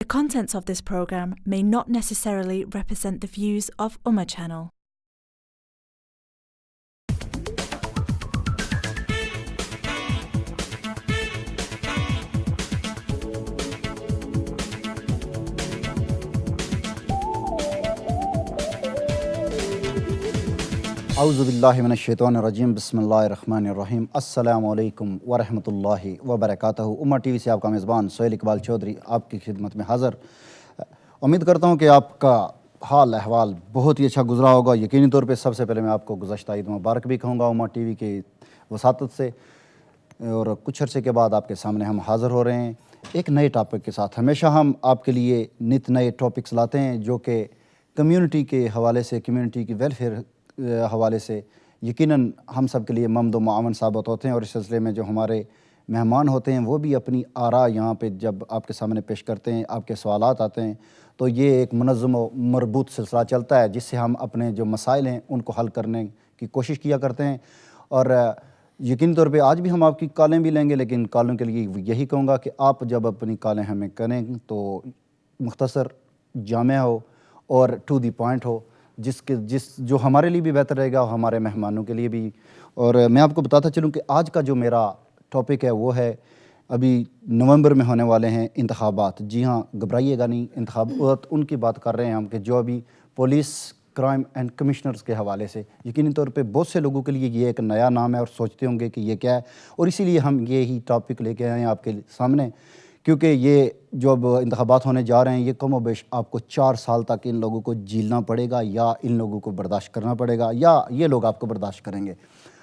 The contents of this program may not necessarily represent the views of Ummah Channel. اعوذ باللہ من الشیطان الرجیم بسم اللہ الرحمن الرحیم السلام علیکم ورحمۃ اللہ وبرکاتہ۔ امہ ٹی وی سے آپ کا میزبان سہیل اقبال چودھری آپ کی خدمت میں حاضر۔ امید کرتا ہوں کہ آپ کا حال احوال بہت ہی اچھا گزرا ہوگا۔ یقینی طور پہ سب سے پہلے میں آپ کو گزشتہ عید مبارک بھی کہوں گا امہ ٹی وی کی وساطت سے، اور کچھ عرصے کے بعد آپ کے سامنے ہم حاضر ہو رہے ہیں ایک نئے ٹاپک کے ساتھ۔ ہمیشہ ہم آپ کے لیے نت نئے ٹاپکس لاتے ہیں جو کہ کمیونٹی کے حوالے سے، کمیونٹی کی ویلفیئر حوالے سے یقیناً ہم سب کے لیے ممد و معاون ثابت ہوتے ہیں، اور اس سلسلے میں جو ہمارے مہمان ہوتے ہیں وہ بھی اپنی آراء یہاں پہ جب آپ کے سامنے پیش کرتے ہیں، آپ کے سوالات آتے ہیں، تو یہ ایک منظم و مربوط سلسلہ چلتا ہے جس سے ہم اپنے جو مسائل ہیں ان کو حل کرنے کی کوشش کیا کرتے ہیں۔ اور یقینی طور پہ آج بھی ہم آپ کی کالیں بھی لیں گے، لیکن کالوں کے لیے یہی کہوں گا کہ آپ جب اپنی کالیں ہمیں کریں تو مختصر، جامع ہو اور ٹو دی پوائنٹ ہو، جس جو ہمارے لیے بھی بہتر رہے گا اور ہمارے مہمانوں کے لیے بھی۔ اور میں آپ کو بتاتا چلوں کہ آج کا جو میرا ٹاپک ہے وہ ہے، ابھی نومبر میں ہونے والے ہیں انتخابات۔ جی ہاں، گھبرائیے گا نہیں، انتخابات ان کی بات کر رہے ہیں ہم کہ جو ابھی پولیس کرائم اینڈ کمشنرز کے حوالے سے یقینی طور پہ بہت سے لوگوں کے لیے یہ ایک نیا نام ہے اور سوچتے ہوں گے کہ یہ کیا ہے، اور اسی لیے ہم یہی ٹاپک لے کے آئے ہیں آپ کے سامنے، کیونکہ یہ جو اب انتخابات ہونے جا رہے ہیں یہ کم و بیش آپ کو 4 سال تک ان لوگوں کو جھیلنا پڑے گا، یا ان لوگوں کو برداشت کرنا پڑے گا، یا یہ لوگ آپ کو برداشت کریں گے۔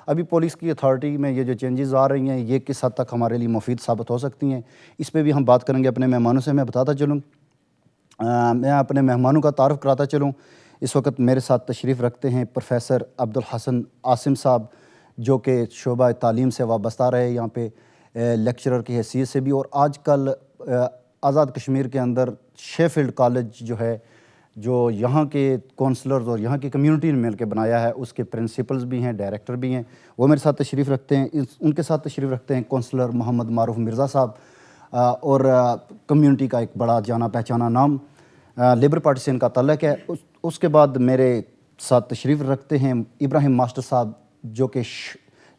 ابھی پولیس کی اتھارٹی میں یہ جو چینجز آ رہی ہیں یہ کس حد تک ہمارے لیے مفید ثابت ہو سکتی ہیں، اس پہ بھی ہم بات کریں گے اپنے مہمانوں سے۔ میں بتاتا چلوں، میں اپنے مہمانوں کا تعارف کراتا چلوں۔ اس وقت میرے ساتھ تشریف رکھتے ہیں پروفیسر عبدالحسن عاصم صاحب، جو کہ شعبہ تعلیم سے وابستہ رہے یہاں پہ لیکچرر کی حیثیت سے بھی، اور آج کل آزاد کشمیر کے اندر شیفیلڈ کالج جو ہے، جو یہاں کے کونسلرز اور یہاں کی کمیونٹی نے مل کے بنایا ہے، اس کے پرنسپلز بھی ہیں، ڈائریکٹر بھی ہیں، وہ میرے ساتھ تشریف رکھتے ہیں۔ ان کے ساتھ تشریف رکھتے ہیں کونسلر محمد معروف مرزا صاحب، اور کمیونٹی کا ایک بڑا جانا پہچانا نام، لیبر پارٹی سے ان کا تعلق ہے۔ اس کے بعد میرے ساتھ تشریف رکھتے ہیں ابراہیم ماسٹر صاحب، جو کہ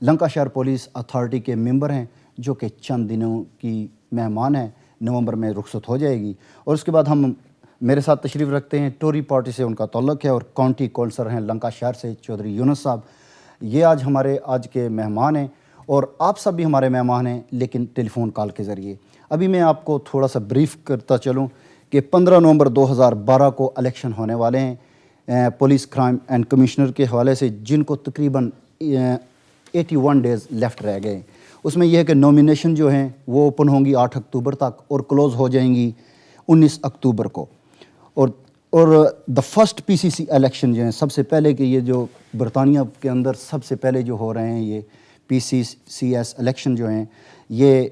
لنکا شہر پولیس اتھارٹی کے ممبر ہیں، جو کہ چند دنوں کی مہمان ہیں، نومبر میں رخصت ہو جائے گی۔ اور اس کے بعد ہم میرے ساتھ تشریف رکھتے ہیں ٹوری پارٹی سے ان کا تعلق ہے اور کاؤنٹی کونسلر ہیں لنکا شہر سے چودھری یونس صاحب۔ یہ ہمارے آج کے مہمان ہیں، اور آپ سب بھی ہمارے مہمان ہیں لیکن ٹیلی فون کال کے ذریعے۔ ابھی میں آپ کو تھوڑا سا بریف کرتا چلوں کہ 15 نومبر 2012 کو الیکشن ہونے والے ہیں پولیس کرائم اینڈ کمشنر کے حوالے سے، جن کو تقریباً 81 ڈیز لیفٹ رہ گئے۔ اس میں یہ ہے کہ نومینیشن جو ہیں وہ اوپن ہوں گی 8 اکتوبر تک اور کلوز ہو جائیں گی 19 اکتوبر کو۔ اور the first P C C election جو ہیں، سب سے پہلے کہ یہ جو برطانیہ کے اندر سب سے پہلے جو ہو رہے ہیں یہ پی سی سی ایس الیکشن جو ہیں، یہ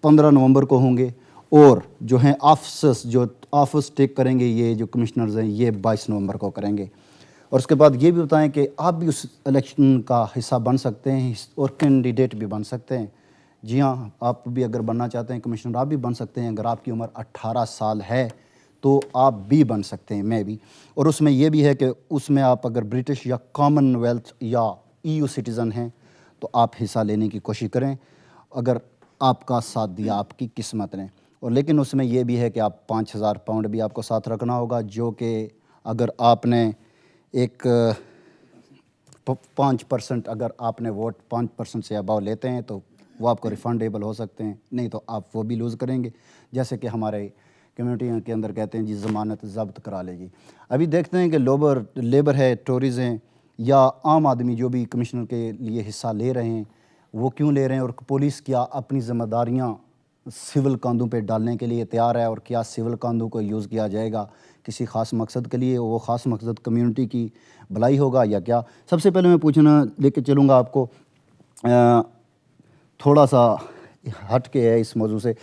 15 نومبر کو ہوں گے، اور جو ہیں آفس ٹیک کریں گے یہ جو کمشنرز ہیں یہ 22 نومبر کو کریں گے۔ اور اس کے بعد یہ بھی بتائیں کہ آپ بھی اس الیکشن کا حصہ بن سکتے ہیں اور کینڈیڈیٹ بھی بن سکتے ہیں۔ جی ہاں، آپ بھی اگر بننا چاہتے ہیں کمشنر آپ بھی بن سکتے ہیں۔ اگر آپ کی عمر 18 سال ہے تو آپ بھی بن سکتے ہیں، میں بھی۔ اور اس میں یہ بھی ہے کہ اس میں آپ اگر برٹش یا کامن ویلتھ یا EU سٹیزن ہیں تو آپ حصہ لینے کی کوشش کریں، اگر آپ کا ساتھ دیا آپ کی قسمت نے۔ اور لیکن اس میں یہ بھی ہے کہ آپ 5000 پاؤنڈ بھی آپ کو ساتھ رکھنا ہوگا، جو کہ اگر آپ نے ایک 5% اگر آپ نے ووٹ 5% سے اباؤ لیتے ہیں تو وہ آپ کو ریفنڈیبل ہو سکتے ہیں، نہیں تو آپ وہ بھی لوز کریں گے، جیسے کہ ہمارے کمیونٹی کے اندر کہتے ہیں جی ضمانت ضبط کرا لے گی۔ ابھی دیکھتے ہیں کہ لیبر ہے، ٹوریز ہیں، یا عام آدمی جو بھی کمشنر کے لیے حصہ لے رہے ہیں وہ کیوں لے رہے ہیں، اور پولیس کیا اپنی ذمہ داریاں سول کاندوں پہ ڈالنے کے لیے تیار ہے، اور کیا سول کاندوں کو یوز کیا جائے گا کسی خاص مقصد کے لیے، وہ خاص مقصد کمیونٹی کی بھلائی ہوگا یا کیا۔ سب سے پہلے میں پوچھنا لے کے چلوں گا آپ کو، تھوڑا سا ہٹ کے ہے اس موضوع سے،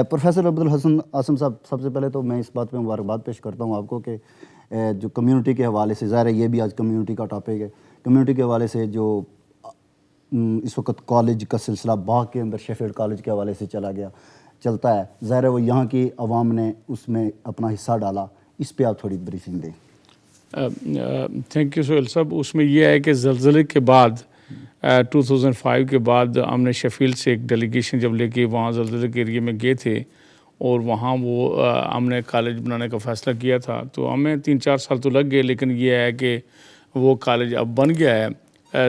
پروفیسر عبدالحسن عاصم صاحب، سب سے پہلے تو میں اس بات پہ مبارکباد پیش کرتا ہوں آپ کو کہ جو کمیونٹی کے حوالے سے، ظاہر ہے یہ بھی آج کمیونٹی کا ٹاپک ہے، کمیونٹی کے حوالے سے جو اس وقت کالج کا سلسلہ باغ کے اندر شیفیلڈ کالج کے حوالے سے چلا گیا، چلتا ہے. ظاہر ہے وہ یہاں کی عوام نے اس میں اپنا حصہ ڈالا. اس پہ آپ تھوڑی بریفنگ دیں. تھینک یو سہیل صاحب. اس میں یہ ہے کہ زلزلے کے بعد 2005 کے بعد ہم نے شیفیلڈ سے ایک ڈیلیگیشن جب لے کے وہاں زلزلے کے ایریے میں گئے تھے اور وہاں وہ ہم نے کالج بنانے کا فیصلہ کیا تھا. تو ہمیں 3-4 سال تو لگ گئے, لیکن یہ ہے کہ وہ کالج اب بن گیا ہے.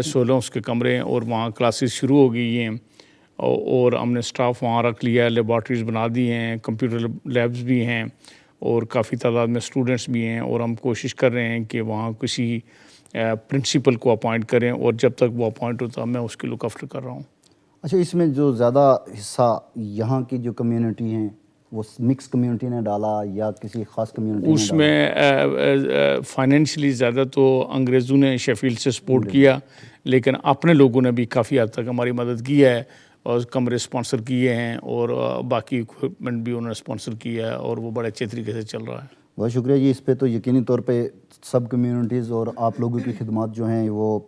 16 اس کے کمرے ہیں اور وہاں کلاسز شروع ہو گئی ہیں اور ہم نے سٹاف وہاں رکھ لیا ہے, لیبارٹریز بنا دی ہیں, کمپیوٹر لیبز بھی ہیں اور کافی تعداد میں اسٹوڈنٹس بھی ہیں. اور ہم کوشش کر رہے ہیں کہ وہاں کسی پرنسپل کو اپوائنٹ کریں اور جب تک وہ اپوائنٹ ہوتا میں اس کی لک آفٹر کر رہا ہوں. اچھا, اس میں جو زیادہ حصہ یہاں کی جو کمیونٹی ہیں وہ مکس کمیونٹی نے ڈالا یا کسی خاص کمیونٹی نے اس میں فائنینشلی زیادہ تو انگریزوں نے شیفیلڈ سے سپورٹ کیا, لیکن اپنے لوگوں نے بھی کافی حد تک ہماری مدد کی ہے اور کمرے اسپانسر کیے ہیں اور باقی اکوپمنٹ بھی انہوں نے اسپانسر کیا ہے اور وہ بڑے اچھے طریقے سے چل رہا ہے. بہت شکریہ جی. اس پہ تو یقینی طور پہ سب کمیونٹیز اور آپ لوگوں کی خدمات جو ہیں وہ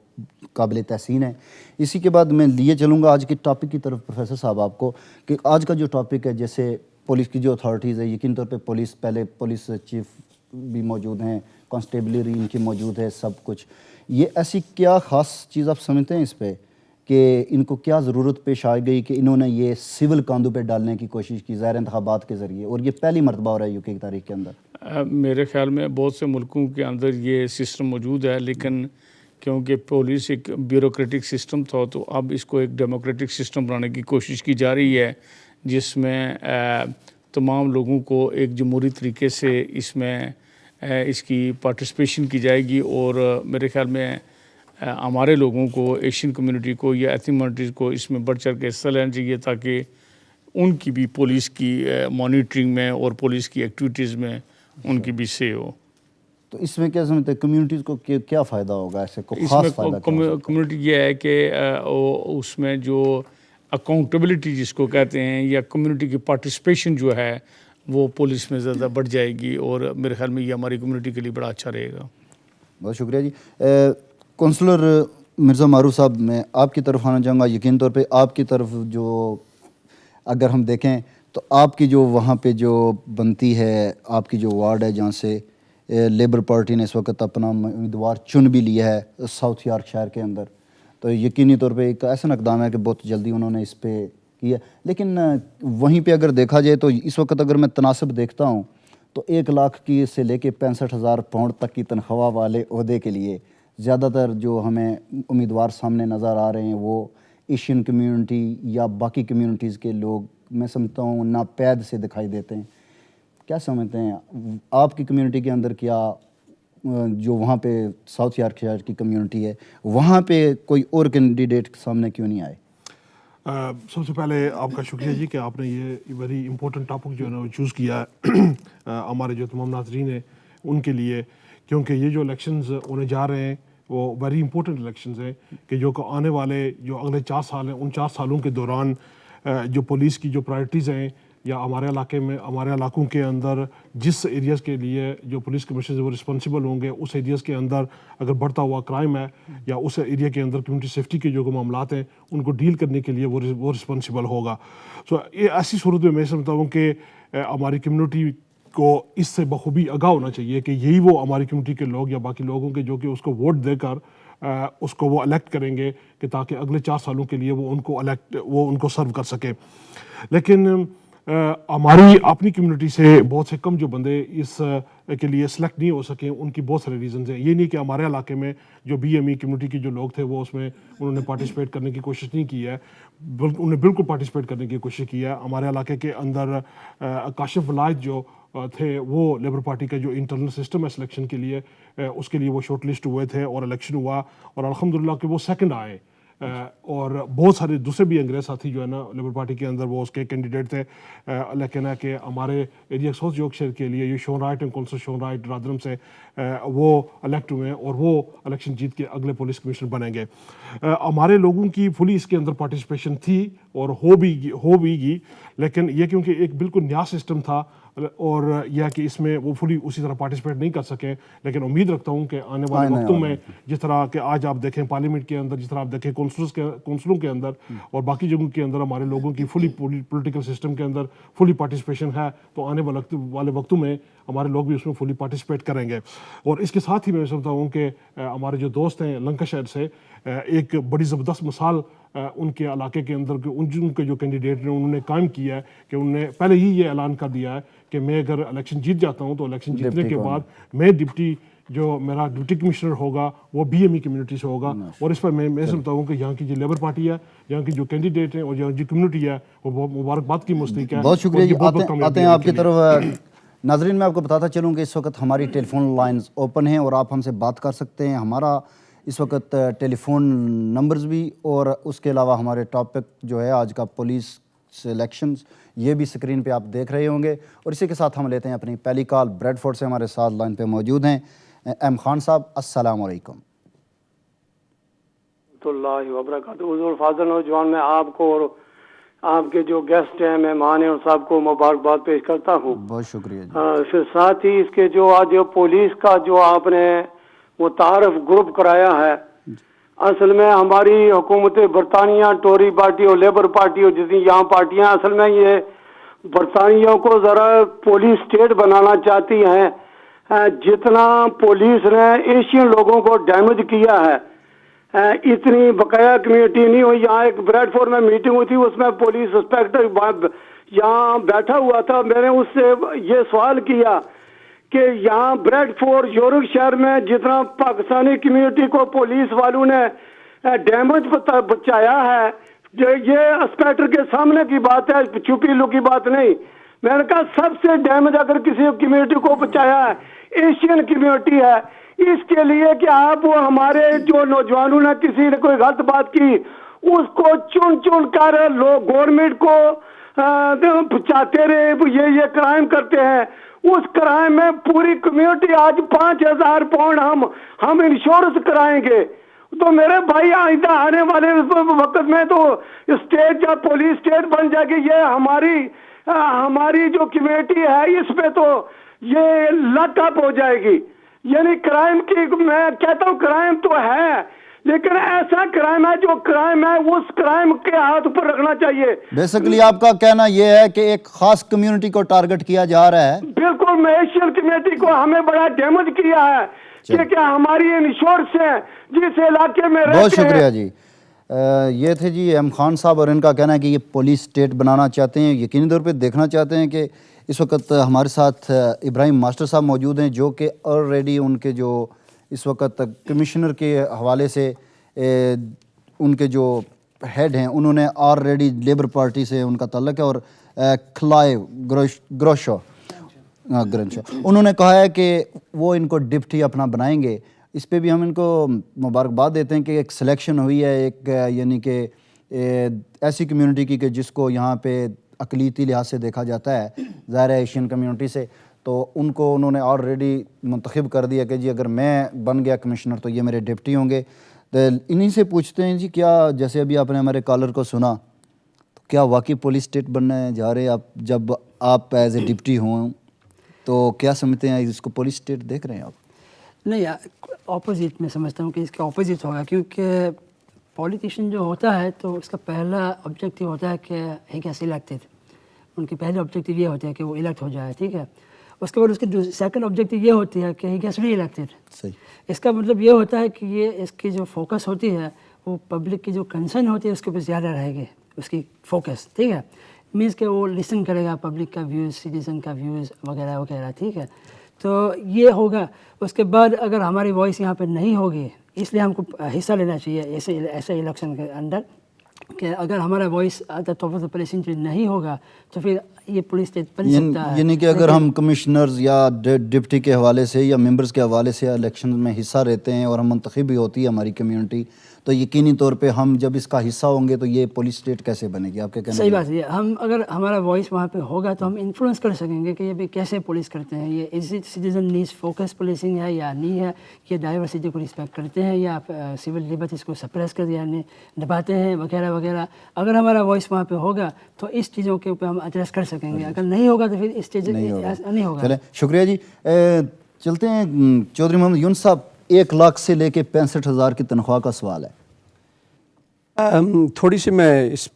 قابل تحسین ہیں. اسی کے بعد میں لیے چلوں گا آج کے ٹاپک کی طرف پروفیسر صاحب آپ کو, کہ آج کا جو ٹاپک ہے جیسے پولیس کی جو اتھارٹیز ہے, یقین طور پہ پہلے پولیس چیف بھی موجود ہیں, کانسٹیبلری ان کی موجود ہے, سب کچھ. یہ ایسی کیا خاص چیز آپ سمجھتے ہیں اس پہ کہ ان کو کیا ضرورت پیش آ گئی کہ انہوں نے یہ سول کاندھوں پہ ڈالنے کی کوشش کی ظاہر انتخابات کے ذریعے, اور یہ پہلی مرتبہ ہو رہا ہے یو کے کی تاریخ کے اندر؟ میرے خیال میں بہت سے ملکوں کے اندر یہ سسٹم موجود ہے, لیکن کیونکہ پولیس ایک بیوروکریٹک سسٹم تھا تو اب اس کو ایک ڈیموکریٹک سسٹم بنانے کی کوشش کی جا رہی ہے, جس میں تمام لوگوں کو ایک جمہوری طریقے سے اس میں اس کی پارٹیسپیشن کی جائے گی. اور میرے خیال میں ہمارے لوگوں کو, ایشین کمیونٹی کو یا ایتھنک مائنورٹیز کو اس میں بڑھ چڑھ کے حصہ لینا چاہیے تاکہ ان کی بھی پولیس کی مانیٹرنگ میں اور پولیس کی ایکٹیویٹیز میں ان کی بھی سے ہو. تو اس میں کیا سمجھتے ہیں کمیونٹیز کو کیا فائدہ ہوگا, ایسے کو خاص فائدہ کیا ہوگا؟ کمیونٹی یہ ہے کہ اس میں جو اکاؤنٹیبلٹی جس کو کہتے ہیں یا کمیونٹی کی پارٹیسپیشن جو ہے وہ پولیس میں زیادہ بڑھ جائے گی, اور میرے خیال میں یہ ہماری کمیونٹی کے لیے بڑا اچھا رہے گا. بہت شکریہ جی. کونسلر مرزا معروف صاحب, میں آپ کی طرف آنا چاہوں گا. یقین طور پہ آپ کی طرف جو اگر ہم دیکھیں تو آپ کی جو وہاں پہ جو بنتی ہے, آپ کی جو وارڈ ہے جہاں سے لیبر پارٹی نے اس وقت اپنا امیدوار چن بھی لیا ہے ساؤتھ یارک شہر کے اندر, تو یقینی طور پہ ایک ایسا اقدام ہے کہ بہت جلدی انہوں نے اس پہ کیا. لیکن وہیں پہ اگر دیکھا جائے تو اس وقت اگر میں تناسب دیکھتا ہوں تو 1 لاکھ کی سے لے کے 65,000 پاؤنڈ تک کی تنخواہ والے عہدے کے لیے زیادہ تر جو ہمیں امیدوار سامنے نظر آ رہے ہیں وہ ایشین کمیونٹی یا باقی کمیونٹیز کے لوگ میں سمجھتا ہوں ناپید سے دکھائی دیتے ہیں. کیا سمجھتے ہیں آپ کی کمیونٹی کے اندر, کیا جو وہاں پہ ساؤتھ یارک شہر کی کمیونٹی ہے وہاں پہ کوئی اور کینڈیڈیٹ سامنے کیوں نہیں آئے؟ سب سے پہلے آپ کا شکریہ جی کہ آپ نے یہ ویری امپورٹنٹ ٹاپک جو ہے نا وہ چوز کیا ہے ہمارے جو تمام ناظرین ہیں ان کے لیے, کیونکہ یہ جو الیکشنز ہونے جا رہے ہیں وہ ویری امپورٹنٹ الیکشنز ہیں کہ جو آنے والے جو اگلے 4 سال ہیں ان 4 سالوں کے دوران جو پولیس کی جو پرائرٹیز ہیں یا ہمارے علاقے میں ہمارے علاقوں کے اندر جس ایریاز کے لیے جو پولیس کمشنرز وہ رسپانسیبل ہوں گے, اس ایریاز کے اندر اگر بڑھتا ہوا کرائم ہے یا اس ایریا کے اندر کمیونٹی سیفٹی کے جو معاملات ہیں ان کو ڈیل کرنے کے لیے وہ رسپانسیبل ہوگا. سو یہ ایسی صورت میں سمجھتا ہوں کہ ہماری کمیونٹی کو اس سے بخوبی آگاہ ہونا چاہیے کہ یہی وہ ہماری کمیونٹی کے لوگ یا باقی لوگوں کے جو کہ اس کو ووٹ دے کر اس کو وہ الیکٹ کریں گے کہ تاکہ اگلے 4 سالوں کے لیے وہ ان کو سرو کر سکے. لیکن ہماری اپنی کمیونٹی سے بہت سے کم جو بندے اس کے لیے سلیکٹ نہیں ہو سکے, ان کی بہت سارے ریزنز ہیں. یہ نہیں کہ ہمارے علاقے میں جو بی ایم ای کمیونٹی کے جو لوگ تھے وہ اس میں انہوں نے پارٹیسپیٹ کرنے کی کوشش نہیں کی ہے, انہوں نے بالکل پارٹیسپیٹ کرنے کی کوشش کی ہے. ہمارے علاقے کے اندر کاشف ولایت جو تھے وہ لیبر پارٹی کا جو انٹرنل سسٹم ہے سلیکشن کے لیے, اس کے لیے وہ شارٹ لسٹ ہوئے تھے اور الیکشن ہوا اور الحمدللہ کہ وہ سیکنڈ آئے. اور بہت سارے دوسرے بھی انگریز ساتھی جو ہے نا لیبر پارٹی کے اندر وہ اس کے کینڈیڈیٹ تھے, لیکن ہے کہ ہمارے ایریا ساؤتھ یارکشائر کے لیے یہ Shaun Wright and council Shaun Wright Rotherham سے وہ الیکٹ ہوئے اور وہ الیکشن جیت کے اگلے پولیس کمشنر بنیں گے. ہمارے لوگوں کی فلی اس کے اندر پارٹیسپیشن تھی اور ہو بھی گی, لیکن یہ کیونکہ ایک بالکل نیا سسٹم تھا اور یا کہ اس میں وہ فلی اسی طرح پارٹیسپیٹ نہیں کر سکیں. لیکن امید رکھتا ہوں کہ آنے والے وقتوں میں جس طرح کہ آج آپ دیکھیں پارلیمنٹ کے اندر, جس طرح آپ دیکھیں کونسلوں کے اندر اور باقی جگہوں کے اندر ہمارے لوگوں کی فلی پولیٹیکل سسٹم کے اندر فلی پارٹیسپیشن ہے, تو آنے والے وقتوں میں ہمارے لوگ بھی اس میں فلی پارٹیسپیٹ کریں گے. اور اس کے ساتھ ہی میں سمجھتا ہوں کہ ہمارے جو دوست ہیں لنکاشائر سے, ایک بڑی زبردست مثال ان کے علاقے کے اندر ان کے جو کینڈیڈیٹ ہیں انہوں نے قائم کیا ہے کہ انہوں نے پہلے ہی یہ اعلان کر دیا ہے کہ میں اگر الیکشن جیت جاتا ہوں تو الیکشن جیتنے کے بعد میں میرا ڈپٹی کمشنر ہوگا وہ بی ایم ای کمیونٹی سے ہوگا. اور اس پر میں سمجھتا ہوں کہ یہاں کی جو لیبر پارٹی ہے, یہاں کی جو کینڈیڈیٹ ہیں اور یہاں کی کمیونٹی ہے وہ مبارکباد کی مستحق ہے. بہت شکریہ جی. آتے ہیں آپ کی طرف. ناظرین میں آپ کو بتاتا چلوں کہ اس وقت ہماری ٹیلی فون لائنز اوپن ہیں اور آپ ہم سے بات کر سکتے ہیں. ہمارا اس وقت ٹیلی فون نمبرز بھی اور اس کے علاوہ ہمارے ٹاپک جو ہے آج کا پولیس سلیکشنز, یہ بھی اسکرین پہ آپ دیکھ رہے ہوں گے. اور اسی کے ساتھ ہم لیتے ہیں اپنی پہلی کال. بریڈ فورڈ سے ہمارے ساتھ لائن پہ موجود ہیں ایم خان صاحب. السلام علیکم. تو اللہ وبرکاتہ. حضور فاضل نوجوان, میں آپ کو اور آپ کے جو گیسٹ ہیں مہمان ہیں ان سب کو مبارکباد پیش کرتا ہوں. بہت شکریہ جی. پھر ساتھ ہی اس کے جو آج پولیس کا جو آپ نے متعارف گروپ کرایا ہے, اصل میں ہماری حکومت برطانیہ ٹوری پارٹی اور لیبر پارٹی اور جتنی یہاں پارٹیاں اصل میں یہ برطانیہ کو ذرا پولیس اسٹیٹ بنانا چاہتی ہیں. جتنا پولیس نے ایشین لوگوں کو ڈیمیج کیا ہے اتنی بقایا کمیونٹی نہیں ہوئی. یہاں ایک بریڈ فورڈ میں میٹنگ ہوئی تھی, اس میں پولیس انسپیکٹر یہاں بیٹھا ہوا تھا. میں نے اس سے یہ سوال کیا کہ یہاں بریڈ فورڈ یورک شہر میں جتنا پاکستانی کمیونٹی کو پولیس والوں نے ڈیمیج بچایا ہے, یہ انسپیکٹر کے سامنے کی بات ہے, چھپی لکی بات نہیں. میں نے کہا سب سے ڈیمیج اگر کسی کمیونٹی کو بچایا ہے ایشین کمیونٹی ہے. اس کے لیے کہ آپ وہ ہمارے جو نوجوانوں نے کسی نے کوئی غلط بات کی اس کو چن کر لوگ گورنمنٹ کو چاہتے رہے, یہ کرائم کرتے ہیں. اس کرائم میں پوری کمیونٹی آج 5,000 پاؤنڈ ہم انشورنس کرائیں گے. تو میرے بھائی آئندہ آنے والے وقت میں تو اسٹیٹ یا پولیس اسٹیٹ بن جائے گی. یہ ہماری جو کمیونٹی ہے اس پہ تو یہ لاک اپ ہو جائے گی. یعنی کرائم کی میں کہتا ہوں کرائم تو ہے لیکن ایسا کرائم ہے جو کرائم ہے اس کرائم کے ہاتھ اوپر رکھنا چاہیے. بیسیکلی آپ کا کہنا یہ ہے کہ ایک خاص کمیونٹی کو ٹارگٹ کیا جا رہا ہے. بالکل, ایشین کمیونٹی کو ہمیں بڑا ڈیمیج کیا ہے کہ ہماری انشورنس ہے جس علاقے میں رہتے ہیں. بہت شکریہ جی. یہ تھے جی ایم خان صاحب, اور ان کا کہنا ہے کہ یہ پولیس اسٹیٹ بنانا چاہتے ہیں. یقینی طور پہ دیکھنا چاہتے ہیں کہ اس وقت ہمارے ساتھ ابراہیم ماسٹر صاحب موجود ہیں جو کہ آلریڈی ان کے جو اس وقت کمشنر کے حوالے سے ان کے جو ہیڈ ہیں انہوں نے آلریڈی لیبر پارٹی سے ان کا تعلق ہے, اور کلائیو گروشو انہوں نے کہا ہے کہ وہ ان کو ڈپٹی اپنا بنائیں گے. اس پہ بھی ہم ان کو مبارکباد دیتے ہیں کہ ایک سلیکشن ہوئی ہے ایک یعنی کہ ایسی کمیونٹی کی کہ جس کو یہاں پہ اقلیتی لحاظ سے دیکھا جاتا ہے, ظاہر ہے ایشین کمیونٹی سے, تو ان کو انہوں نے آلریڈی منتخب کر دیا کہ جی اگر میں بن گیا کمشنر تو یہ میرے ڈپٹی ہوں گے. تو انہی سے پوچھتے ہیں جی کیا جیسے ابھی آپ نے ہمارے کالر کو سنا تو کیا واقعی پولیس اسٹیٹ بننے جا رہے آپ جب آپ ایز اے ڈپٹی ہوں, تو کیا سمجھتے ہیں اس کو پولیس اسٹیٹ دیکھ رہے ہیں آپ؟ نہیں, اپوزٹ میں سمجھتا ہوں کہ اس کا اپوزٹ ہوگا, کیونکہ پولیٹیشین جو ہوتا ہے تو اس کا پہلا آبجیکٹیو ہوتا ہے کہ ہی گیٹس الیکٹڈ. ان کی پہلی آبجیکٹیو یہ ہوتا ہے کہ وہ الیکٹ ہو جائے, ٹھیک ہے. اس کے بعد اس کی سیکنڈ آبجیکٹیو یہ ہوتی ہے کہ ہی گیٹس ری الیکٹڈ. صحیح. اس کا مطلب یہ ہوتا ہے کہ یہ اس کی جو فوکس ہوتی ہے وہ پبلک کی جو کنسرن ہوتی ہے اس کے اوپر زیادہ رہے گی, اس کی فوکس, ٹھیک ہے. مینس کہ وہ لسن کرے گا پبلک کا ویوز, سٹیزن کا ویوز وغیرہ وغیرہ, ٹھیک ہے. تو یہ ہوگا. اس کے بعد اگر ہماری وائس یہاں پہ نہیں ہوگی, اس لیے ہم کو حصہ لینا چاہیے ایسے الیکشن کے اندر, کہ اگر ہمارا voice top of the present نہیں ہوگا تو پھر یہ پولیس اسٹیٹ بن سکتا ہے. یعنی کہ اگر ہم کمشنرز یا ڈپٹی کے حوالے سے یا ممبرز کے حوالے سے الیکشن میں حصہ لیتے ہیں اور ہم منتخب بھی ہوتی ہے ہماری کمیونٹی, تو یقینی طور پہ ہم جب اس کا حصہ ہوں گے تو یہ پولیس اسٹیٹ کیسے بنے گی؟ آپ کے کہنا صحیح بات ہے. ہم اگر ہمارا وائس وہاں پہ ہوگا تو ہم انفلوئنس کر سکیں گے کہ یہ بھی کیسے پولیس کرتے ہیں, یہ is it citizen needs focus policing ہے یا نہیں ہے, یہ ڈائیورسٹی کو رسپیکٹ کرتے ہیں یا سول لبرٹیز کو سپریس کر دیا دباتے ہیں وغیرہ وغیرہ. اگر ہمارا وائس وہاں پہ ہوگا تو اس چیزوں کے اوپر ہم ایڈریس کر سکیں گے, اگر نہیں ہوگا تو پھر اس چیز نہیں ہوگا. چلیں شکریہ جی. چلتے ہیں چودھری محمد یونس صاحب, 1 لاکھ سے لے کے 65,000 کی تنخواہ کا سوال ہے. تھوڑی سی میں اس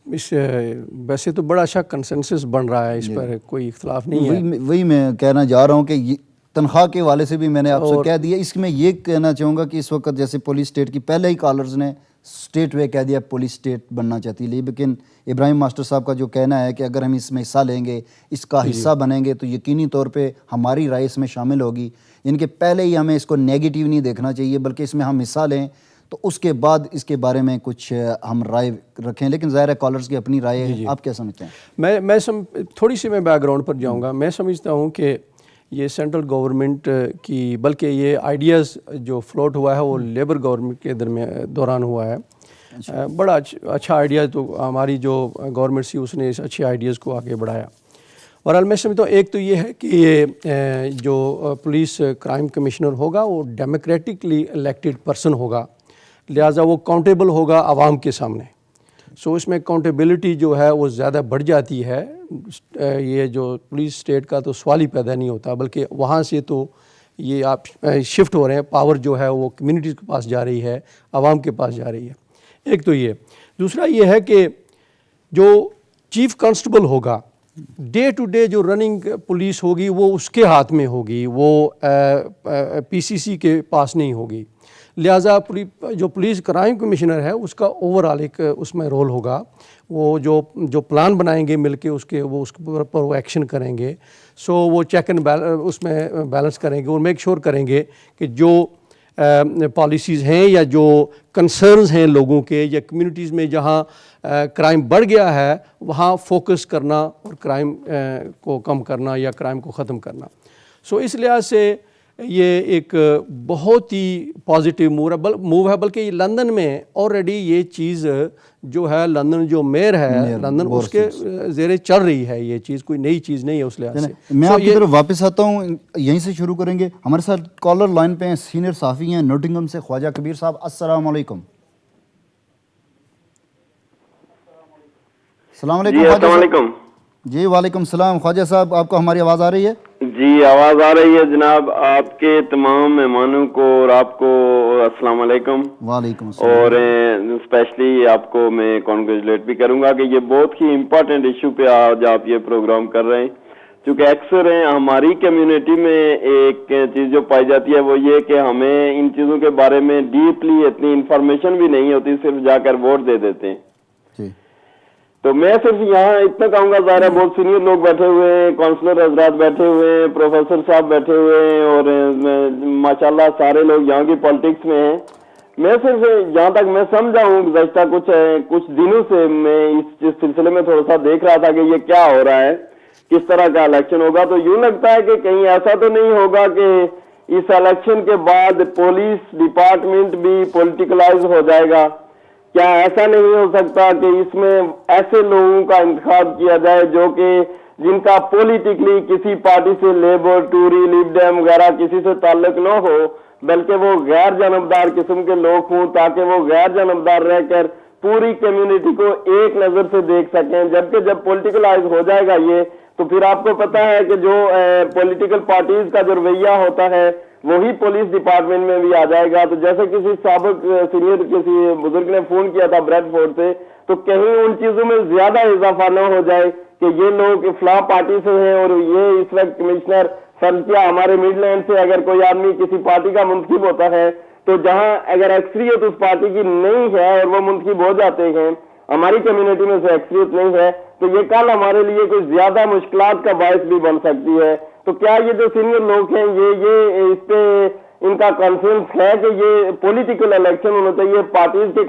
ویسے تو بڑا اچھا کنسنسس بن رہا ہے, اس پر کوئی اختلاف نہیں ہے. وہی میں کہنا چاہ رہا ہوں کہ تنخواہ کے حوالے سے بھی میں نے آپ سے کہہ دیا. اس میں یہ کہنا چاہوں گا کہ اس وقت جیسے پولیس اسٹیٹ کی پہلے ہی کالرز نے اسٹیٹ وے کہہ دیا پولیس اسٹیٹ بننا چاہتی ہے, لیکن ابراہیم ماسٹر صاحب کا جو کہنا ہے کہ اگر ہم اس میں حصہ لیں گے, اس کا حصہ بنیں گے تو یقینی طور پہ ہماری رائے اس میں شامل ہوگی. ان کے پہلے ہی ہمیں اس کو نیگیٹیو نہیں دیکھنا چاہیے, بلکہ اس میں ہم حصہ لیں تو اس کے بعد اس کے بارے میں کچھ ہم رائے رکھیں. لیکن ظاہر ہے کالرز کی اپنی رائے ہے, آپ کیا سمجھتے ہیں؟ میں تھوڑی سی میں بیک گراؤنڈ پر جاؤں گا. میں سمجھتا ہوں کہ یہ سینٹرل گورنمنٹ کی, بلکہ یہ آئیڈیاز جو فلوٹ ہوا ہے وہ لیبر گورنمنٹ کے دوران ہوا ہے. بڑا اچھا آئیڈیا تو ہماری جو گورنمنٹ سی اس نے اس اچھے آئیڈیاز کو آگے بڑھایا. بہرحال میں سمجھتا ہوں ایک تو یہ ہے کہ یہ جو پولیس کرائم کمشنر ہوگا وہ ڈیموکریٹکلی الیکٹڈ پرسن ہوگا, لہٰذا وہ اکاؤنٹیبل ہوگا عوام کے سامنے. سو اس میں اکاؤنٹیبلٹی جو ہے وہ زیادہ بڑھ جاتی ہے. یہ جو پولیس اسٹیٹ کا تو سوال ہی پیدا نہیں ہوتا, بلکہ وہاں سے تو یہ آپ شفٹ ہو رہے ہیں, پاور جو ہے وہ کمیونٹیز کے پاس جا رہی ہے, عوام کے پاس جا رہی ہے. ایک تو یہ. دوسرا یہ ہے کہ جو چیف کانسٹیبل ہوگا, ڈے ٹو ڈے جو رننگ پولیس ہوگی وہ اس کے ہاتھ میں ہوگی, وہ پی سی سی کے پاس نہیں ہوگی. لہٰذا جو پولیس کرائم کمشنر ہے اس کا اوور آل ایک اس میں رول ہوگا. وہ جو پلان بنائیں گے مل کے وہ اس پر وہ ایکشن کریں گے. سو وہ چیک اینڈ اس میں بیلنس کریں گے اور میک شور کریں گے کہ جو پالیسیز ہیں یا جو کنسرنز ہیں لوگوں کے یا کمیونٹیز میں جہاں کرائم بڑھ گیا ہے وہاں فوکس کرنا اور کرائم کو کم کرنا یا کرائم کو ختم کرنا. سو اس لحاظ سے یہ ایک بہت ہی پازیٹیو موو ہے. بلکہ لندن میں آلریڈی یہ چیز جو ہے, لندن جو میئر ہے لندن اس کے زیر چل رہی ہے, یہ چیز کوئی نئی چیز نہیں ہے اس لحاظ سے. میں آپ کی طرف واپس آتا ہوں, یہیں سے شروع کریں گے. ہمارے ساتھ کالر لائن پہ ہیں, سینئر صحافی ہیں نوٹنگھم سے, خواجہ کبیر صاحب. السلام علیکم. السلام علیکم. جی وعلیکم السلام. خواجہ صاحب آپ کو ہماری آواز آ رہی ہے؟ جی آواز آ رہی ہے جناب. آپ کے تمام مہمانوں کو اور آپ کو السلام علیکم. وعلیکم السلام. اور اسپیشلی آپ کو میں کانگریچولیٹ بھی کروں گا کہ یہ بہت ہی امپورٹنٹ ایشو پہ آج آپ یہ پروگرام کر رہے ہیں, چونکہ اکثر ہماری کمیونٹی میں ایک چیز جو پائی جاتی ہے وہ یہ کہ ہمیں ان چیزوں کے بارے میں ڈیپلی اتنی انفارمیشن بھی نہیں ہوتی, صرف جا کر ووٹ دے دیتے ہیں. تو میں صرف یہاں اتنا کہوں گا, ظاہر ہے بہت سینئر لوگ بیٹھے ہوئے ہیں, کونسلر حضرات بیٹھے ہوئے ہیں, پروفیسر صاحب بیٹھے ہوئے ہیں, اور ماشاءاللہ سارے لوگ یہاں کی پالیٹکس میں ہیں. میں صرف جہاں تک میں سمجھا ہوں گزشتہ کچھ دنوں سے میں اس سلسلے میں تھوڑا سا دیکھ رہا تھا کہ یہ کیا ہو رہا ہے, کس طرح کا الیکشن ہوگا. تو یوں لگتا ہے کہ کہیں ایسا تو نہیں ہوگا کہ اس الیکشن کے بعد پولیس ڈپارٹمنٹ بھی پولیٹیکلائز ہو جائے گا. کیا ایسا نہیں ہو سکتا کہ اس میں ایسے لوگوں کا انتخاب کیا جائے جو کہ جن کا پولیٹیکلی کسی پارٹی سے, لیبر, ٹوری, لیب ڈیم وغیرہ کسی سے تعلق نہ ہو, بلکہ وہ غیر جانبدار قسم کے لوگ ہوں, تاکہ وہ غیر جانبدار رہ کر پوری کمیونٹی کو ایک نظر سے دیکھ سکیں. جبکہ جب پولیٹیکلائز ہو جائے گا یہ, تو پھر آپ کو پتہ ہے کہ جو پولیٹیکل پارٹیز کا جو رویہ ہوتا ہے وہی پولیس ڈپارٹمنٹ میں بھی آ جائے گا. تو جیسے کسی سابق سینئر کسی بزرگ نے فون کیا تھا بریڈ فورڈ سے, تو کہیں ان چیزوں میں زیادہ اضافہ نہ ہو جائے کہ یہ لوگ فلاں پارٹی سے ہیں اور یہ اس وقت کمشنر. فرض کیا ہمارے مڈ لینڈ سے اگر کوئی آدمی کسی پارٹی کا منتخب ہوتا ہے, تو جہاں اگر اکثریت اس پارٹی کی نہیں ہے اور وہ منتخب ہو جاتے ہیں, ہماری کمیونٹی میں سے اکثریت نہیں ہے, تو یہ کل ہمارے لیے کوئی زیادہ مشکلات کا باعث بھی بن سکتی ہے. تو کیا یہ جو سینئر لوگ ہیں یہ اس پہ ان کا کانفیڈنس ہے کہ یہ پولیٹیکل الیکشن ہونا چاہیے, پارٹیز کے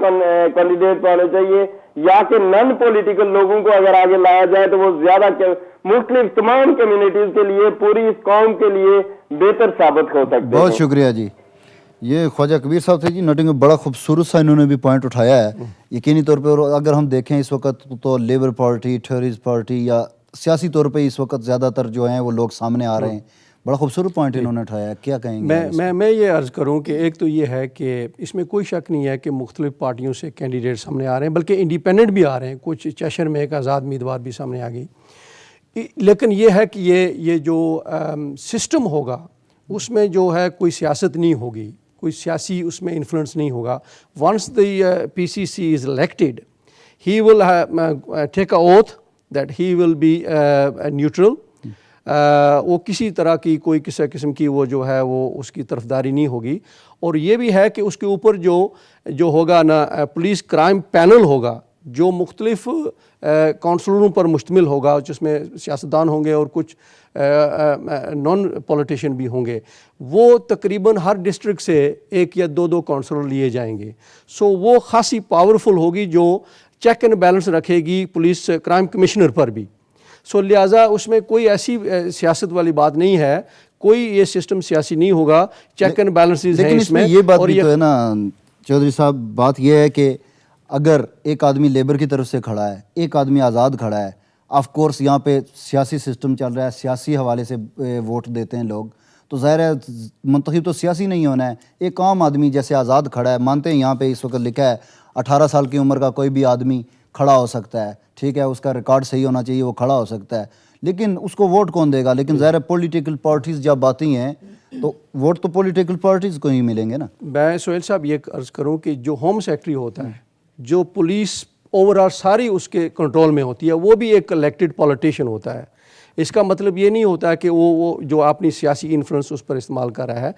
کینڈیڈیٹ ہونے چاہیے, یا کہ نان پولیٹیکل لوگوں کو اگر آگے لایا جائے تو وہ زیادہ مختلف تمام کمیونٹیز کے لیے, پوری اس قوم کے لیے بہتر ثابت ہو سکتے ہیں. بہت شکریہ جی. یہ خواجہ کبیر صاحب تھے جی نٹنگ میں، بڑا خوبصورت سا انہوں نے بھی پوائنٹ اٹھایا ہے یقینی طور پہ. اور اگر ہم دیکھیں اس وقت تو لیبر پارٹی، ٹھوریز پارٹی یا سیاسی طور پہ اس وقت زیادہ تر جو ہیں وہ لوگ سامنے آ رہے ہیں. بڑا خوبصورت پوائنٹ انہوں نے اٹھایا ہے. کیا کہیں گے؟ میں یہ عرض کروں کہ ایک تو یہ ہے کہ اس میں کوئی شک نہیں ہے کہ مختلف پارٹیوں سے کینڈیڈیٹ سامنے آ رہے ہیں، بلکہ انڈیپینڈنٹ بھی آ رہے ہیں. کچھ چیشر میں ایک آزاد امیدوار بھی سامنے آ گئی. لیکن یہ ہے کہ یہ جو سسٹم ہوگا اس میں جو ہے کوئی سیاست نہیں ہوگی، کوئی سیاسی اس میں انفلوئنس نہیں ہوگا. Once the P C C is elected he will take a oath that he will be neutral. وہ کسی طرح کی کوئی کسی قسم کی وہ جو ہے وہ اس کی طرفداری نہیں ہوگی. اور یہ بھی ہے کہ اس کے اوپر جو ہوگا نا پولیس کرائم پینل ہوگا جو مختلف کونسلروں پر مشتمل ہوگا، جس میں سیاستدان ہوں گے اور کچھ نان پولیٹیشین بھی ہوں گے. وہ تقریباً ہر ڈسٹرکٹ سے 1 یا 2 کونسلر لیے جائیں گے. سو وہ خاصی پاورفل ہوگی جو چیک اینڈ بیلنس رکھے گی پولیس کرائم کمشنر پر بھی. سو لہٰذا اس میں کوئی ایسی سیاست والی بات نہیں ہے، کوئی یہ سسٹم سیاسی نہیں ہوگا. چیک اینڈ بیلنسز ہیں اس میں. یہ بات بھی تو ہے نا چودھری صاحب، بات یہ ہے کہ اگر ایک آدمی لیبر کی طرف سے کھڑا ہے، ایک آدمی آزاد کھڑا ہے، آف کورس یہاں پہ سیاسی سسٹم چل رہا ہے، سیاسی حوالے سے ووٹ دیتے ہیں لوگ، تو ظاہر ہے منتخب تو سیاسی نہیں ہونا ہے. ایک عام آدمی جیسے آزاد کھڑا ہے، مانتے ہیں یہاں پہ اس وقت لکھا ہے 18 سال کی عمر کا کوئی بھی آدمی کھڑا ہو سکتا ہے، ٹھیک ہے، اس کا ریکارڈ صحیح ہونا چاہیے، وہ کھڑا ہو سکتا ہے، لیکن اس کو ووٹ کون دے گا؟ لیکن ظاہر ہے پولیٹیکل پارٹیز جب آتی ہیں تو ووٹ تو پولیٹیکل پارٹیز کو ہی ملیں گے نا. میں سہیل صاحب یہ عرض کروں کہ جو ہوم سیکرٹری ہوتا ہے، جو پولیس اوور آل ساری اس کے کنٹرول میں ہوتی ہے، وہ بھی ایک الیکٹڈ پولیٹیشین ہوتا ہے. اس کا مطلب یہ نہیں ہوتا کہ وہ جو اپنی سیاسی انفلوئنس اس پر استعمال کر رہا ہے.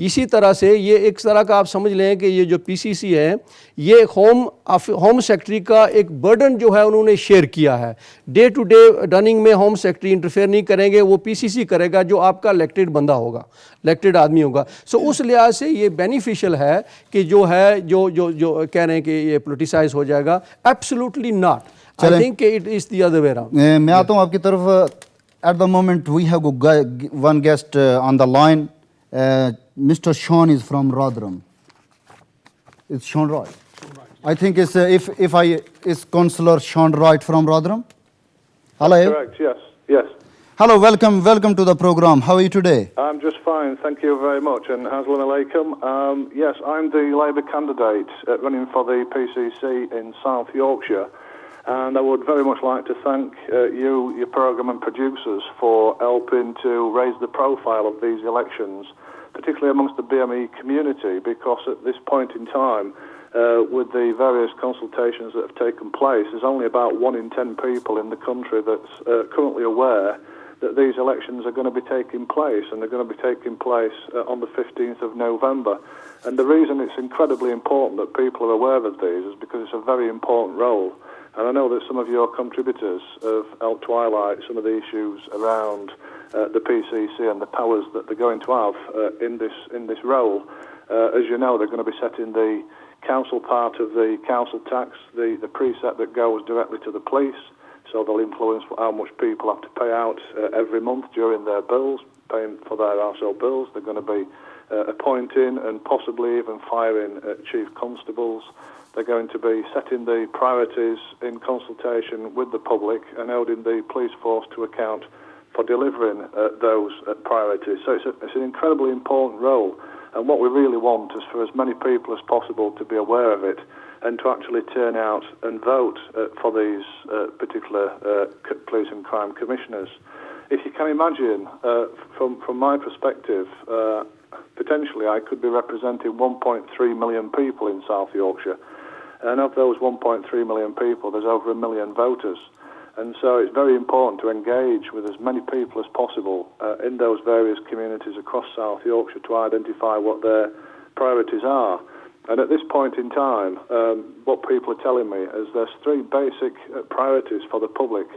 اسی طرح سے یہ ایک طرح کا آپ سمجھ لیں کہ یہ جو پی سی سی ہے یہ ہوم سیکرٹری کا ایک برڈن جو ہے انہوں نے شیئر کیا ہے. ڈے ٹو ڈے رننگ میں ہوم سیکرٹری انٹرفیئر نہیں کریں گے، وہ پی سی سی کرے گا جو آپ کا الیکٹڈ بندہ ہوگا، الیکٹڈ آدمی ہوگا. سو اس لحاظ سے یہ بینیفیشل ہے کہ جو ہے جو کہہ رہے ہیں کہ یہ پولیٹیسائز ہو جائے گا. Absolutely not. آئی تھنک کہ it is the other way around. میں آتا ہوں آپ کی طرف. At the moment we have one guest on the line. Mr. Sean is from Rotherham. It's Sean Wright. I think it's is Councillor Sean Wright from Rotherham. Hello. Correct. Yes. Hello. Welcome to the program. How are you today? I'm just fine, thank you very much. And Assalamu alaikum. Yes, I'm the Labour candidate running for the PCC in South Yorkshire. And I would very much like to thank you, your programme and producers for helping to raise the profile of these elections, particularly amongst the BME community, because at this point in time, with the various consultations that have taken place, there's only about 1 in 10 people in the country that's currently aware that these elections are going to be taking place, and they're going to be taking place on the 15th of November. And the reason it's incredibly important that people are aware of these is because it's a very important role. And I know that some of your contributors have helped to highlight some of the issues around the PCC and the powers that they're going to have in this role. As you know, they're going to be setting the council part of the council tax, the precept that goes directly to the police. So they'll influence how much people have to pay out every month during their bills, paying for their household bills. They're going to be appointing and possibly even firing chief constables. They're going to be setting the priorities in consultation with the public and holding the police force to account for delivering those priorities. So it's an incredibly important role. And what we really want is for as many people as possible to be aware of it and to actually turn out and vote for these particular police and crime commissioners. If you can imagine, from my perspective, potentially I could be representing 1.3 million people in South Yorkshire. And of those 1.3 million people, there's over 1 million voters. And so it's very important to engage with as many people as possible in those various communities across South Yorkshire to identify what their priorities are. And at this point in time, what people are telling me is there's 3 basic priorities for the public.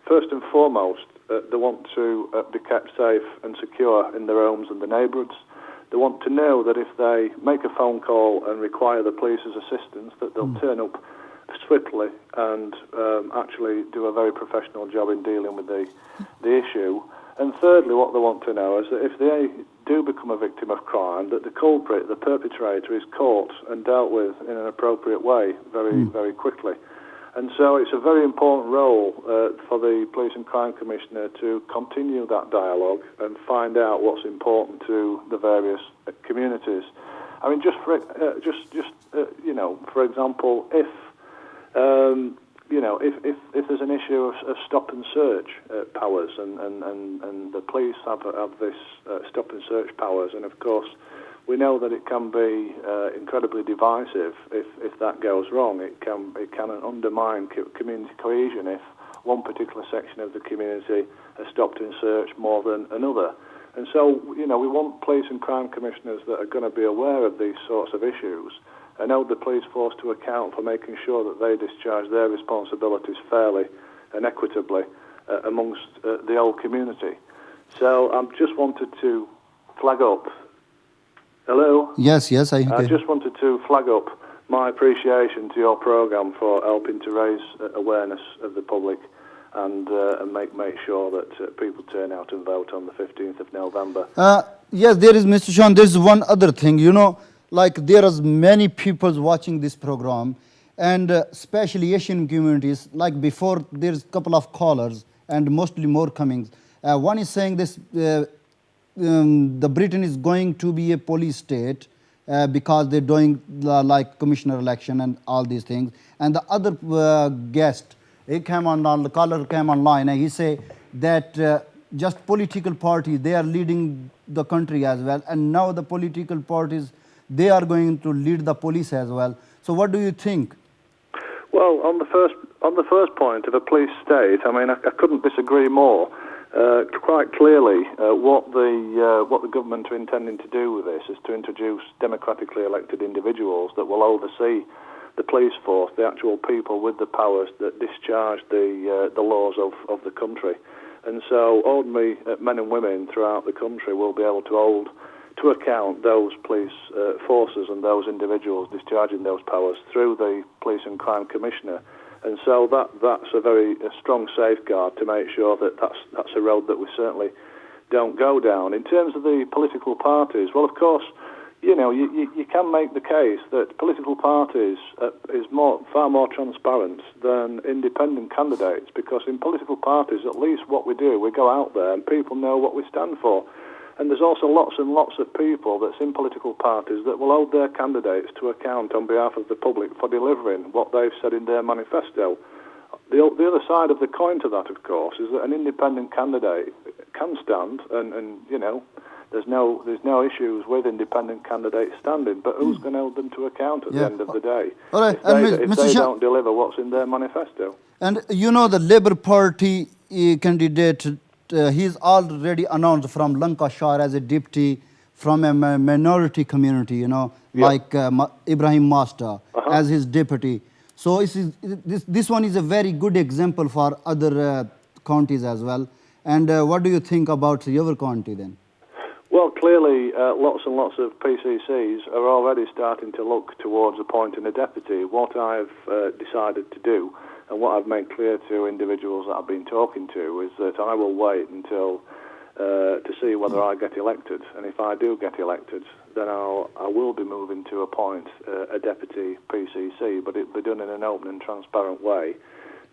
First and foremost, they want to be kept safe and secure in their homes and the neighbourhoods. They want to know that if they make a phone call and require the police's assistance, that they'll turn up swiftly and actually do a very professional job in dealing with the issue. And thirdly, what they want to know is that if they do become a victim of crime, that the culprit, the perpetrator, is caught and dealt with in an appropriate way very quickly. And so it's a very important role for the Police and Crime Commissioner to continue that dialogue and find out what's important to the various communities. I mean, for example, if there's an issue of stop and search powers, and the police have this stop and search powers, and of course we know that it can be incredibly divisive if that goes wrong. It can undermine community cohesion if one particular section of the community has stopped and searched more than another. And so, we want police and crime commissioners that are going to be aware of these sorts of issues and hold the police force to account for making sure that they discharge their responsibilities fairly and equitably amongst the whole community. So I just wanted to flag up. Hello? Yes, I just wanted to flag up my appreciation to your programme for helping to raise awareness of the public and make sure that people turn out and vote on the 15th of November. Yes, there is, Mr. Sean, there is one other thing, like there are many people watching this program, and especially Asian communities. Like before, there's a couple of callers and mostly more coming. One is saying this, the Britain is going to be a police state because they're doing like commissioner election and all these things. And the other guest, the caller came online and he say that just political parties, they are leading the country as well. And now the political parties, they are going to lead the police as well. So what do you think? Well, on the first point of a police state, I mean, I couldn't disagree more. Quite clearly, what the government are intending to do with this is to introduce democratically elected individuals that will oversee the police force, the actual people with the powers that discharge the laws of the country. And so ordinary men and women throughout the country will be able to hold to account those police forces and those individuals discharging those powers through the Police and Crime Commissioner. And so that's a very strong safeguard to make sure that that's a road that we certainly don't go down. In terms of the political parties, well, of course, you can make the case that political parties is far more transparent than independent candidates, because in political parties, at least what we do, we go out there and people know what we stand for. And there's also lots and lots of people that's in political parties that will hold their candidates to account on behalf of the public for delivering what they've said in their manifesto. The other side of the coin to that, of course, is that an independent candidate can stand, and there's no issues with independent candidates standing, but who's going to hold them to account at the end of the day? All right. If they don't deliver what's in their manifesto. And the Labour Party candidate, he's already announced from Lancashire as a deputy from a minority community, like Ibrahim Master as his deputy. So this one is a very good example for other counties as well. And what do you think about your county then? Well, clearly, lots and lots of PCCs are already starting to look towards appointing a deputy. What I've decided to do, and what I've made clear to individuals that I've been talking to, is that I will wait until to see whether I get elected. And if I do get elected, then I will be moving to appoint a deputy PCC, but it'll be done in an open and transparent way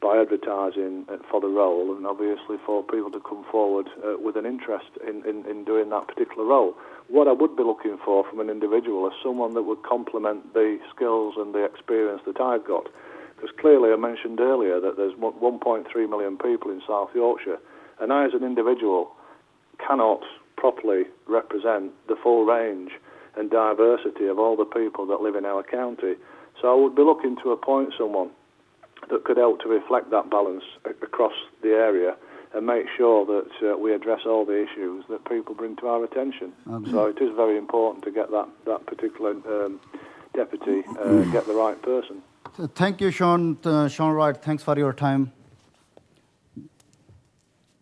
by advertising for the role, and obviously for people to come forward with an interest in doing that particular role. What I would be looking for from an individual is someone that would complement the skills and the experience that I've got. Because clearly I mentioned earlier that there's 1.3 million people in South Yorkshire, and I as an individual cannot properly represent the full range and diversity of all the people that live in our county. So I would be looking to appoint someone that could help to reflect that balance across the area and make sure that we address all the issues that people bring to our attention. Okay. So it is very important to get that particular deputy, get the right person. Thank you, Sean. Sean Wright, thanks for your time.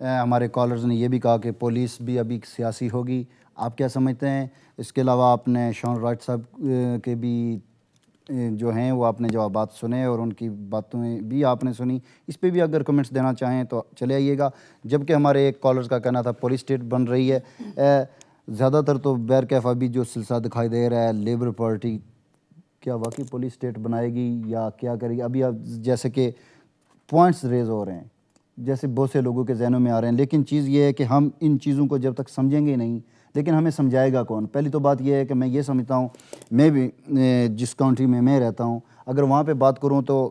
ہمارے collars نے یہ بھی کہا کہ police بھی ابھی سیاسی ہوگی، آپ کیا سمجھتے ہیں؟ اس کے علاوہ آپ نے شون رائٹ صاحب کے بھی جو ہیں وہ آپ نے جوابات سنے اور ان کی باتوں بھی آپ نے سنی، اس پہ بھی اگر کمنٹس دینا چاہیں تو چلے آئیے گا۔ جبکہ ہمارے ایک کالرز کا کہنا تھا پولیس اسٹیٹ بن رہی ہے، زیادہ تر تو بہرکیف ابھی جو سلسلہ دکھائی دے رہا ہے لیبر پارٹی کیا واقعی پولیس اسٹیٹ بنائے گی یا کیا کرے گی؟ ابھی جیسے کہ پوائنٹس ریز ہو رہے ہیں، جیسے بہت سے لوگوں کے ذہنوں میں آ رہے ہیں، لیکن چیز یہ ہے کہ ہم ان چیزوں کو جب تک سمجھیں گے نہیں، لیکن ہمیں سمجھائے گا کون؟ پہلی تو بات یہ ہے کہ میں یہ سمجھتا ہوں، میں بھی جس کانٹری میں میں رہتا ہوں اگر وہاں پہ بات کروں تو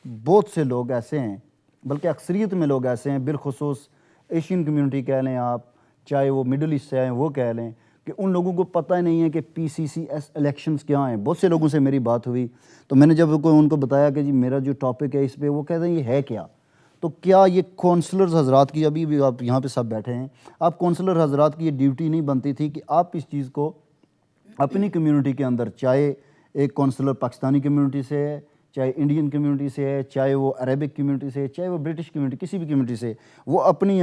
بہت سے لوگ ایسے ہیں، بلکہ اکثریت میں لوگ ایسے ہیں، بالخصوص ایشین کمیونٹی کہہ لیں آپ، چاہے وہ مڈل ایسٹ سے آئیں وہ کہہ لیں، کہ ان لوگوں کو پتہ ہی نہیں ہے کہ پی سی سی ایس الیکشنز کیا ہیں۔ بہت سے لوگوں سے میری بات ہوئی تو میں نے جب ان کو بتایا کہ جی میرا جو ٹاپک ہے اس پہ، وہ کہتے ہیں یہ ہے کیا؟ تو کیا یہ کونسلرز حضرات کی، ابھی بھی آپ یہاں پہ سب بیٹھے ہیں، آپ کونسلر حضرات کی یہ ڈیوٹی نہیں بنتی تھی کہ آپ اس چیز کو اپنی کمیونٹی کے اندر، چاہے ایک کونسلر پاکستانی کمیونٹی سے ہے، چاہے انڈین کمیونٹی سے ہے، چاہے وہ عربک کمیونٹی سے ہے، چاہے وہ برٹش کمیونٹی، کسی بھی کمیونٹی سے، وہ اپنی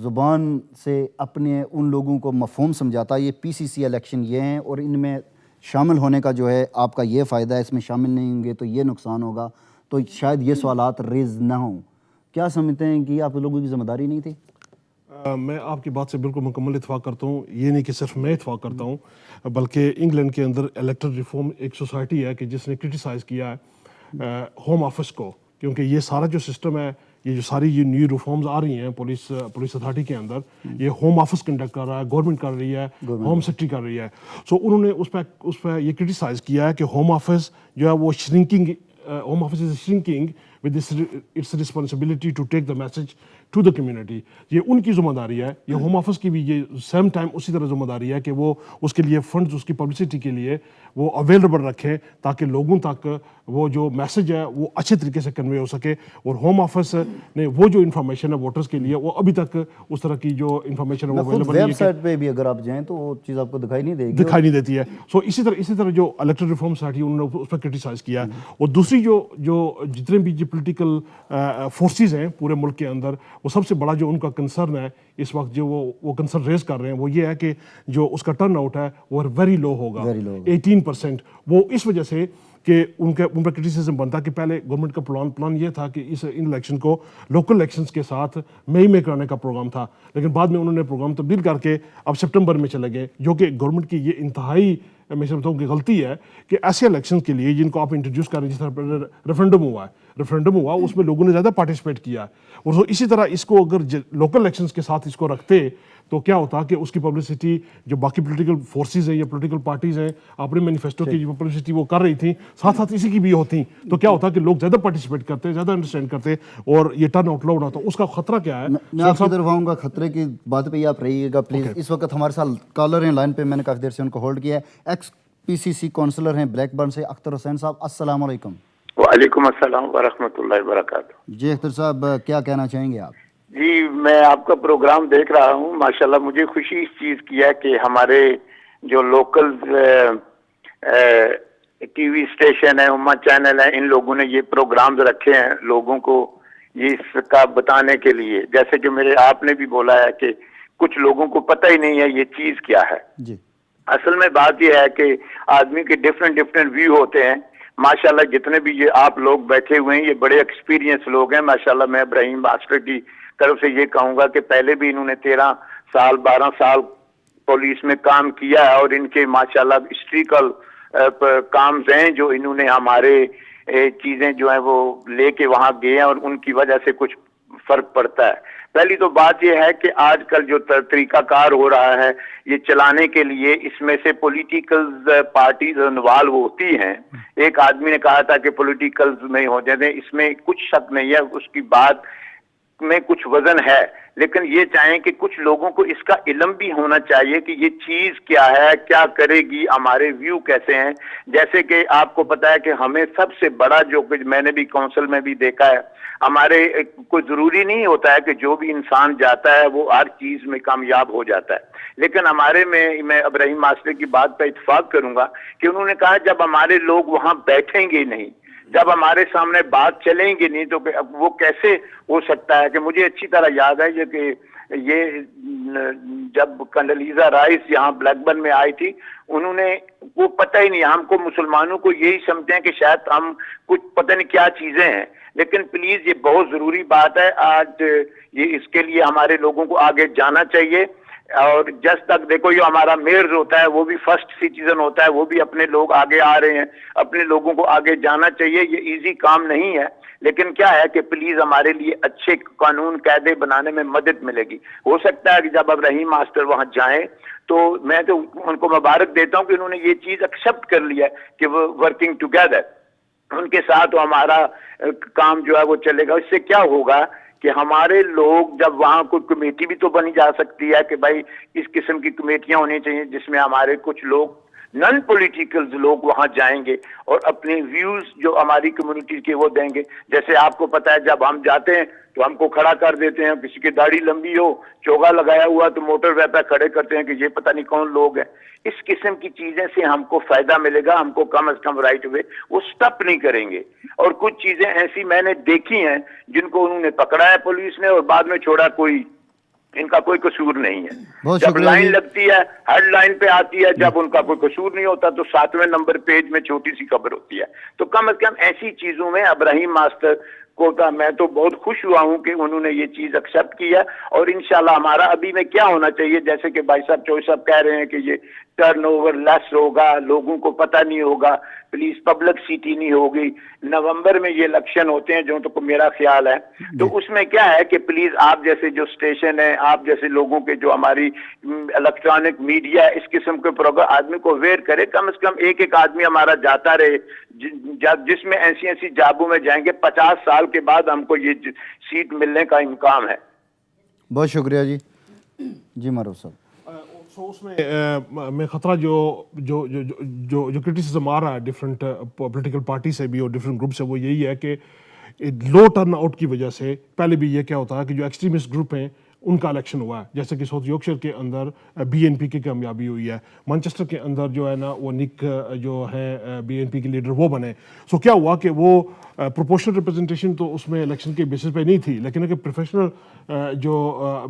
زبان سے اپنے ان لوگوں کو مفہوم سمجھاتا ہے یہ پی سی سی الیکشن یہ ہیں اور ان میں شامل ہونے کا جو ہے آپ کا یہ فائدہ ہے، اس میں شامل نہیں ہوں گے تو یہ نقصان ہوگا، تو شاید یہ سوالات ریز نہ ہوں۔ کیا سمجھتے ہیں کہ آپ لوگوں کی ذمہ داری نہیں تھی؟ میں آپ کی بات سے بالکل مکمل اتفاق کرتا ہوں، یہ نہیں کہ صرف میں اتفاق کرتا ہوں، بلکہ انگلینڈ کے اندر الیکٹرل ریفارم ایک سوسائٹی ہے کہ جس نے کرٹیسائز کیا ہے ہوم آفس کو، کیونکہ یہ سارا جو سسٹم ہے، یہ جو ساری یہ نیو ریفارمز آ رہی ہیں پولیس اتھارٹی کے اندر، یہ ہوم آفس کنڈکٹ کر رہا ہے، گورنمنٹ کر رہی ہے، ہوم سیکٹری کر رہی ہے۔ سو انہوں نے اس پہ یہ کرٹیسائز کیا ہے کہ ہوم آفس جو ہے وہ shrinking, home office is shrinking with its responsibility to take the message to the community۔ یہ ان کی ذمہ داری ہے، یہ ہوم آفس کی بھی یہ سیم ٹائم اسی طرح ذمہ داری ہے کہ وہ اس کے لیے فنڈز اس کی پبلسٹی کے لیے وہ اویلیبل رکھیں تاکہ لوگوں تک وہ جو میسج ہے وہ اچھے طریقے سے کنوے ہو سکے۔ اور ہوم آفس نے وہ جو انفارمیشن ہے ووٹرز کے لیے، وہ ابھی تک اس طرح کی جو انفارمیشن ہے وہ اویلیبل نہیں ہے۔ ویب سائٹ پہ بھی اگر آپ جائیں تو وہ چیز آپ کو دکھائی نہیں دے گی، دکھائی نہیں دیتی ہے۔ سو اسی طرح جو الیکٹرل ریفارم سوسائٹی انہوں نے اس پہ کرٹیسائز کیا ہے۔ اور دوسری جو جتنے بھی جو پولیٹیکل فورسز ہیں پورے ملک کے اندر، وہ سب سے بڑا جو ان کا کنسرن ہے اس وقت، جو وہ کنسرن ریز کر رہے ہیں، وہ یہ ہے کہ جو اس کا ٹرن آؤٹ ہے وہ ویری لو ہوگا، 18%۔ وہ اس وجہ سے کہ ان پہ کرٹیسزم بنتا کہ پہلے گورنمنٹ کا پلان یہ تھا کہ ان الیکشن کو لوکل الیکشنز کے ساتھ مئی میں کرانے کا پروگرام تھا، لیکن بعد میں انہوں نے پروگرام تبدیل کر کے اب سپٹمبر میں چلے گئے، جو کہ گورنمنٹ کی یہ انتہائی میں سمجھتا ہوں کہ غلطی ہے کہ ایسے الیکشن کے لیے جن کو آپ انٹروڈیوس کر رہے ہیں، جس طرح ریفرینڈم ہوا اس میں لوگوں نے زیادہ پارٹیسپیٹ کیا، اور اسی طرح اس کو اگر لوکل الیکشنز کے ساتھ اس کو رکھتے تو کیا ہوتا کہ اس کی پبلسٹی جو باقی پولیٹیکل فورسز ہیں یا پولیٹیکل پارٹیز ہیں اپنے مینیفیسٹو کی جو پبلسٹی وہ کر رہی تھیں، ساتھ ساتھ اسی کی بھی ہوتی، تو کیا ہوتا کہ لوگ زیادہ پارٹیسپیٹ کرتے، زیادہ انڈرسٹینڈ کرتے اور یہ ٹرن آؤٹ لو ہونا۔ تو اس کا خطرہ کیا ہے؟ میں آپ کی طرف آؤں گا، خطرے کی بات پہ ہی آپ رہیے گا پلیز۔ اس وقت ہمارے ساتھ کالر ہیں لائن پہ، میں نے کافی دیر سے ان کو ہولڈ کیا ہے۔ ایکس پی سی سی کونسلر ہیں بلیک برن سے اختر حسین صاحب، السلام علیکم۔ وعلیکم السلام ورحمۃ اللہ وبرکاتہ۔ جی اختر صاحب، کیا کہنا چاہیں گے آپ؟ جی میں آپ کا پروگرام دیکھ رہا ہوں، ماشاءاللہ مجھے خوشی اس چیز کی ہے کہ ہمارے جو لوکل ٹی وی اسٹیشن ہے، امہ چینل ہے، ان لوگوں نے یہ پروگرامز رکھے ہیں لوگوں کو یہ اس کا بتانے کے لیے، جیسے کہ آپ نے بھی بولا ہے کہ کچھ لوگوں کو پتہ ہی نہیں ہے یہ چیز کیا ہے۔ جی اصل میں بات یہ ہے کہ آدمی کے ڈفرینٹ ویو ہوتے ہیں۔ ماشاءاللہ جتنے بھی یہ آپ لوگ بیٹھے ہوئے ہیں یہ بڑے ایکسپیرینس لوگ ہیں ماشاءاللہ۔ میں ابراہیم ماسٹر کی طرف سے یہ کہوں گا کہ پہلے بھی انہوں نے 13 سال 12 سال پولیس میں کام کیا ہے، اور ان کے ماشاءاللہ ہسٹریکل کامز ہیں جو انہوں نے ہمارے چیزیں جو ہیں وہ لے کے وہاں گئے ہیں، اور ان کی وجہ سے کچھ فرق پڑتا ہے۔ پہلی تو بات یہ ہے کہ آج کل جو طریقہ کار ہو رہا ہے یہ چلانے کے لیے، اس میں سے پولیٹیکل پارٹیز انوالو ہوتی ہیں۔ ایک آدمی نے کہا تھا کہ پولیٹیکل میں ہو جاتے ہیں، اس میں کچھ شک نہیں ہے، اس کی بات میں کچھ وزن ہے، لیکن یہ چاہیں کہ کچھ لوگوں کو اس کا علم بھی ہونا چاہیے کہ یہ چیز کیا ہے، کیا کرے گی، ہمارے ویو کیسے ہیں۔ جیسے کہ آپ کو پتا ہے کہ ہمیں سب سے بڑا جو میں نے بھی کونسل میں بھی دیکھا ہے، ہمارے کوئی ضروری نہیں ہوتا ہے کہ جو بھی انسان جاتا ہے وہ ہر چیز میں کامیاب ہو جاتا ہے، لیکن ہمارے میں ابراہیم ماسٹر کی بات پہ اتفاق کروں گا کہ انہوں نے کہا جب ہمارے لوگ وہاں بیٹھیں گے نہیں، جب ہمارے سامنے بات چلیں گے نہیں تو وہ کیسے ہو سکتا ہے؟ کہ مجھے اچھی طرح یاد ہے کہ یہ جب کنڈلیزا رائس یہاں بلیک برن میں آئی تھی، انہوں نے وہ پتہ ہی نہیں، ہم کو مسلمانوں کو یہی سمجھتے ہیں کہ شاید ہم کچھ پتہ نہیں کیا چیزیں ہیں، لیکن پلیز یہ بہت ضروری بات ہے آج، یہ اس کے لیے ہمارے لوگوں کو آگے جانا چاہیے. اور جس تک دیکھو یہ ہمارا میئر ہوتا ہے وہ بھی فرسٹ سٹیزن ہوتا ہے، وہ بھی اپنے لوگ آگے آ رہے ہیں، اپنے لوگوں کو آگے جانا چاہیے. یہ ایزی کام نہیں ہے، لیکن کیا ہے کہ پلیز ہمارے لیے اچھے قانون قاعدے بنانے میں مدد ملے گی. ہو سکتا ہے کہ جب اب رحیم ماسٹر وہاں جائیں تو میں تو ان کو مبارک دیتا ہوں کہ انہوں نے یہ چیز ایکسیپٹ کر لیا کہ وہ ورکنگ ٹوگیدر، ان کے ساتھ ہمارا کام جو ہے وہ چلے گا. اس سے کیا ہوگا کہ ہمارے لوگ جب وہاں کوئی کمیٹی بھی تو بنی جا سکتی ہے کہ بھائی اس قسم کی کمیٹیاں ہونی چاہیے جس میں ہمارے کچھ لوگ نان پولیٹیکل لوگ وہاں جائیں گے اور اپنے ویوز جو ہماری کمیونٹی کے وہ دیں گے. جیسے آپ کو پتا ہے جب ہم جاتے ہیں تو ہم کو کھڑا کر دیتے ہیں، کسی کی داڑھی لمبی ہو، چوگا لگایا ہوا تو موٹر وے پہ کھڑے کرتے ہیں کہ یہ پتہ نہیں کون لوگ ہیں. اس قسم کی چیزیں سے ہم کو فائدہ ملے گا، ہم کو کم از کم رائٹ ہوئے وہ سٹپ نہیں کریں گے. اور کچھ چیزیں ایسی میں نے دیکھی ہیں جن کو انہوں نے پکڑا ہے پولیس نے اور بعد میں چھوڑا، کوئی ان کا کوئی قصور نہیں ہے. جب لائن لگتی ہے ہیڈ لائن پہ آتی ہے، جب ان کا کوئی قصور نہیں ہوتا تو 7ویں نمبر پیج میں چھوٹی سی خبر ہوتی ہے. تو کم از کم ایسی چیزوں میں اب رحیم ماسٹر کو میں تو بہت خوش ہوا ہوں کہ انہوں نے یہ چیز ایکسیپٹ کی ہے. اور انشاءاللہ ہمارا ابھی میں کیا ہونا چاہیے، جیسے کہ بھائی صاحب چوہی صاحب کہہ رہے ہیں کہ یہ ٹرن اوور لیس ہوگا، لوگوں کو پتہ نہیں ہوگا، پلیز پبلکسٹی نہیں ہوگی. نومبر میں یہ الیکشن ہوتے ہیں جو تو میرا خیال ہے، تو اس میں کیا ہے کہ پلیز آپ جیسے جو اسٹیشن ہے، آپ جیسے لوگوں کے جو ہماری الیکٹرانک میڈیا اس قسم کے پروگرام آدمی کو اویئر کرے. کم از کم ایک آدمی ہمارا جاتا رہے جس میں ایسی جابوں میں جائیں گے 50 سال کے بعد ہم کو یہ سیٹ ملنے کا امکان ہے. بہت شکریہ جی. جی معروف صاحب. اس میں خطرہ جو کرٹیسزم آ رہا ہے ڈفرینٹ پولیٹیکل پارٹی سے بھی اور ڈفرینٹ گروپ سے، وہ یہی ہے کہ لو ٹرن آؤٹ کی وجہ سے پہلے بھی یہ کیا ہوتا ہے کہ جو ایکسٹریمسٹ گروپ ہیں ان کا الیکشن ہوا ہے. جیسے کہ ساؤتھ یارکشائر کے اندر BNP کی کامیابی ہوئی ہے، مانچسٹر کے اندر جو ہے نا وہ نک جو ہے BNP کے لیڈر وہ بنے. سو کیا ہوا کہ وہ پروپورشنل ریپرزنٹیشن تو اس میں الیکشن کے بیسس پہ نہیں تھی، لیکن ایک پروفیشنل جو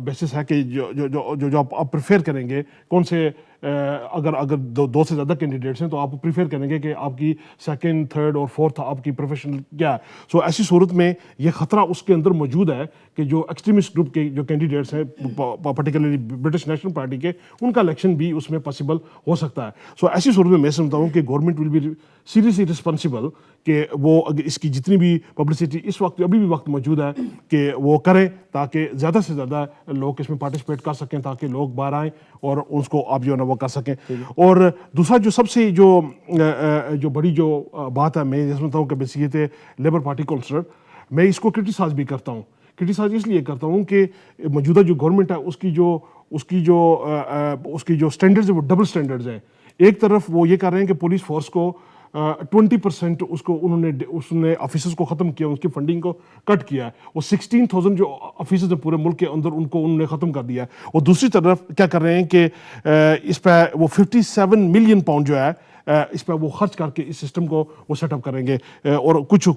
بیسس ہے کہ جو آپ پریفیئر کریں گے کون سے، اگر دو سے زیادہ کینڈیڈیٹس ہیں تو آپ پریفیئر کریں گے کہ آپ کی سیکنڈ، تھرڈ اور فورتھ آپ کی پروفیشنل کیا ہے. سو ایسی صورت میں یہ خطرہ اس کے اندر موجود ہے کہ جو ایکسٹریمسٹ گروپ کے جو کینڈیڈیٹس ہیں پرٹیکولرلی برٹش نیشنل پارٹی کے، ان کا الیکشن بھی اس میں پاسبل ہو سکتا ہے. سو ایسی صورت میں سمجھتا ہوں کہ government will be seriously responsible کہ وہ اس کی جتنی بھی پبلسٹی اس وقت ابھی بھی وقت موجود ہے کہ وہ کریں تاکہ زیادہ سے زیادہ لوگ اس میں پارٹیسپیٹ کر سکیں، تاکہ لوگ باہر آئیں اور اس کو آپ جو ہے نا وہ کر سکیں. اور دوسرا جو سب سے جو بڑی جو بات ہے، میں یہ سمجھتا ہوں کہ بحیثیت لیبر پارٹی کونسلر میں اس کو کرٹیسائز بھی کرتا ہوں. کرٹیسائز اس لیے کرتا ہوں کہ موجودہ جو گورنمنٹ ہے اس کی جو سٹینڈرڈز ہیں وہ ڈبل سٹینڈرڈز ہیں. ایک طرف وہ یہ کر رہے ہیں کہ پولیس فورس کو 20% اس نے آفیسرز کو ختم کیا، اس کی فنڈنگ کو کٹ کیا ہے. وہ 16,000 جو آفیسرز ہیں پورے ملک کے اندر انہوں نے ختم کر دیا ہے. اور دوسری طرف کیا کر رہے ہیں کہ اس پہ وہ 57 ملین پاؤنڈ جو ہے اس پہ وہ خرچ کر کے اس سسٹم کو وہ سیٹ اپ کریں گے. اور کچھ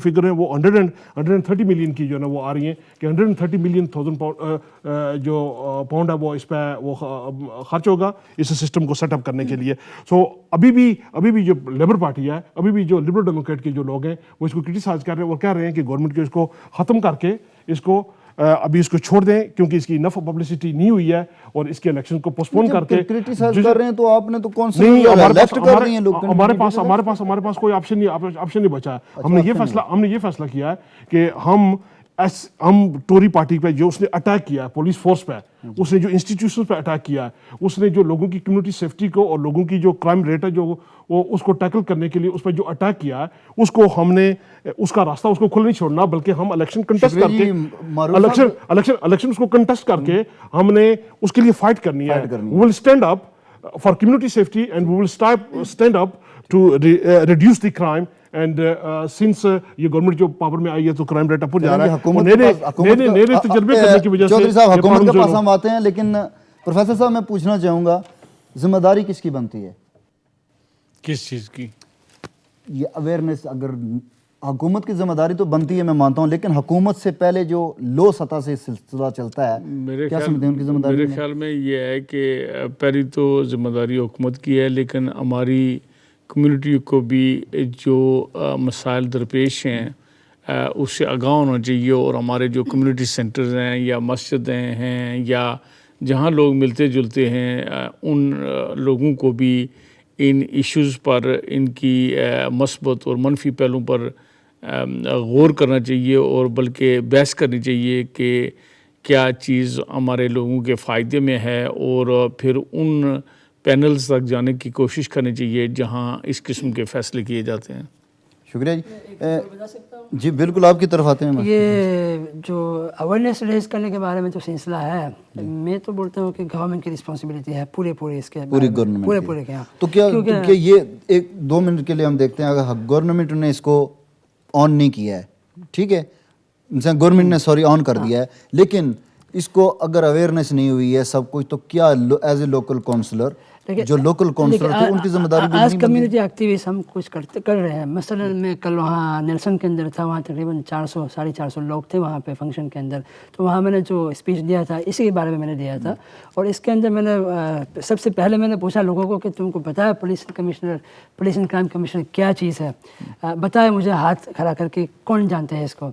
فگر ہیں وہ 130 ملین کی جو ہے نا وہ آ رہی ہیں کہ 130 ملین جو پاؤنڈ ہے وہ اس پہ وہ خرچ ہوگا اس سسٹم کو سیٹ اپ کرنے کے لیے. سو ابھی بھی جو لیبر پارٹی ہے، ابھی بھی جو لبرل ڈیموکریٹ کے جو لوگ ہیں وہ اس کو کرٹیسائز کر رہے ہیں اور کہہ رہے ہیں کہ گورنمنٹ کو اس کو ختم کر کے اس کو ابھی اس کو چھوڑ دیں کیونکہ اس کی انف پبلسٹی نہیں ہوئی ہے اور اس کے الیکشن کو پوسٹپون کر کے کرٹیسائز کر رہے ہیں. تو آپ نے تو کون نہیں، ہمارے پاس کوئی آپشن نہیں بچا. ہم نے یہ فیصلہ کیا ہے کہ ہم ٹوری پارٹی پہ جو اس نے اٹیک کیا ہے پولیس فورس پہ، اس نے جو انسٹیٹیوشن پہ اٹیک کیا ہے، اس نے جو لوگوں کی کمیونٹی سیفٹی کو اور لوگوں کی جو کرائم ریٹ ہے جو وہ اس کو ٹیکل کرنے کے لیے اس پہ جو اٹیک کیا ہے، اس کو ہم نے اس کا راستہ اس کو کھلا نہیں چھوڑنا، بلکہ ہم الیکشن کنٹیسٹ کر کے الیکشن اس کو کنٹیسٹ کر کے ہم نے اس کے لیے فائٹ کرنی ہے. We will stand up for community safety and we will stand up to reduce the crime. And since یہ گورنمنٹ جو پاور میں آئی ہے تو کرائم ریٹ اپ جا رہا ہے. نئے تجربے کرنے کی وجہ سے چودھری صاحب حکومت کے پاس ہم آتے ہیں، لیکن پروفیسر صاحب میں پوچھنا چاہوں گا ذمہ داری کس کی بنتی ہے؟ کس چیز کی؟ یہ اویئرنیس اگر حکومت کی ذمہ داری تو بنتی ہے میں مانتا ہوں, لیکن حکومت سے پہلے جو لو سطح سے سلسلہ چلتا ہے, کیا سمجھتے ہیں ان کی ذمہ داری؟ میرے خیال میں یہ ہے کہ پہلی تو ذمہ داری حکومت کی ہے, لیکن ہماری کمیونٹی کو بھی جو مسائل درپیش ہیں اس سے آگاہ ہونا چاہیے, اور ہمارے جو کمیونٹی سینٹرز ہیں یا مسجدیں ہیں یا جہاں لوگ ملتے جلتے ہیں ان لوگوں کو بھی ان ایشوز پر, ان کی مثبت اور منفی پہلوؤں پر غور کرنا چاہیے, اور بلکہ بحث کرنی چاہیے کہ کیا چیز ہمارے لوگوں کے فائدے میں ہے, اور پھر ان پینلز تک جانے کی کوشش کرنی چاہیے جہاں اس قسم کے فیصلے کیے جاتے ہیں. شکریہ جی بالکل آپ کی طرف آتے ہیں. یہ جو اویئرنیس ریز کرنے کے بارے میں جو سلسلہ ہے, میں تو بولتا ہوں کہ گورنمنٹ کی رسپانسبلٹی ہے پورے اس کے پوری گورنمنٹ پورے کے. تو کیا یہ ایک 2 منٹ کے لیے ہم دیکھتے ہیں, اگر گورنمنٹ نے اس کو آن نہیں کیا ہے, ٹھیک ہے, گورنمنٹ نے آن کر دیا ہے, لیکن اس کو اگر اویئرنیس نہیں ہوئی ہے سب کچھ, تو کیا ایز اے لوکل کاؤنسلر جو لوکل کاؤنسلر تھے ان کی ذمہ داری بھی آج نہیں کمیونٹی ایکٹیوسٹ ہم کچھ کر رہے ہیں. مثلا میں کل وہاں نیلسن کے اندر تھا, وہاں تقریباً 400-450 لوگ تھے وہاں پہ فنکشن کے اندر, تو وہاں میں نے جو اسپیچ دیا تھا اسی کے بارے میں نے دیا تھا, اور اس کے اندر میں نے سب سے پہلے میں نے پوچھا لوگوں کو کہ تم کو پتہ ہے پولیس اینڈ کرائم کمیشنر کیا چیز ہے, بتائے مجھے ہاتھ کھڑا کر کے کون جانتے ہیں اس کو.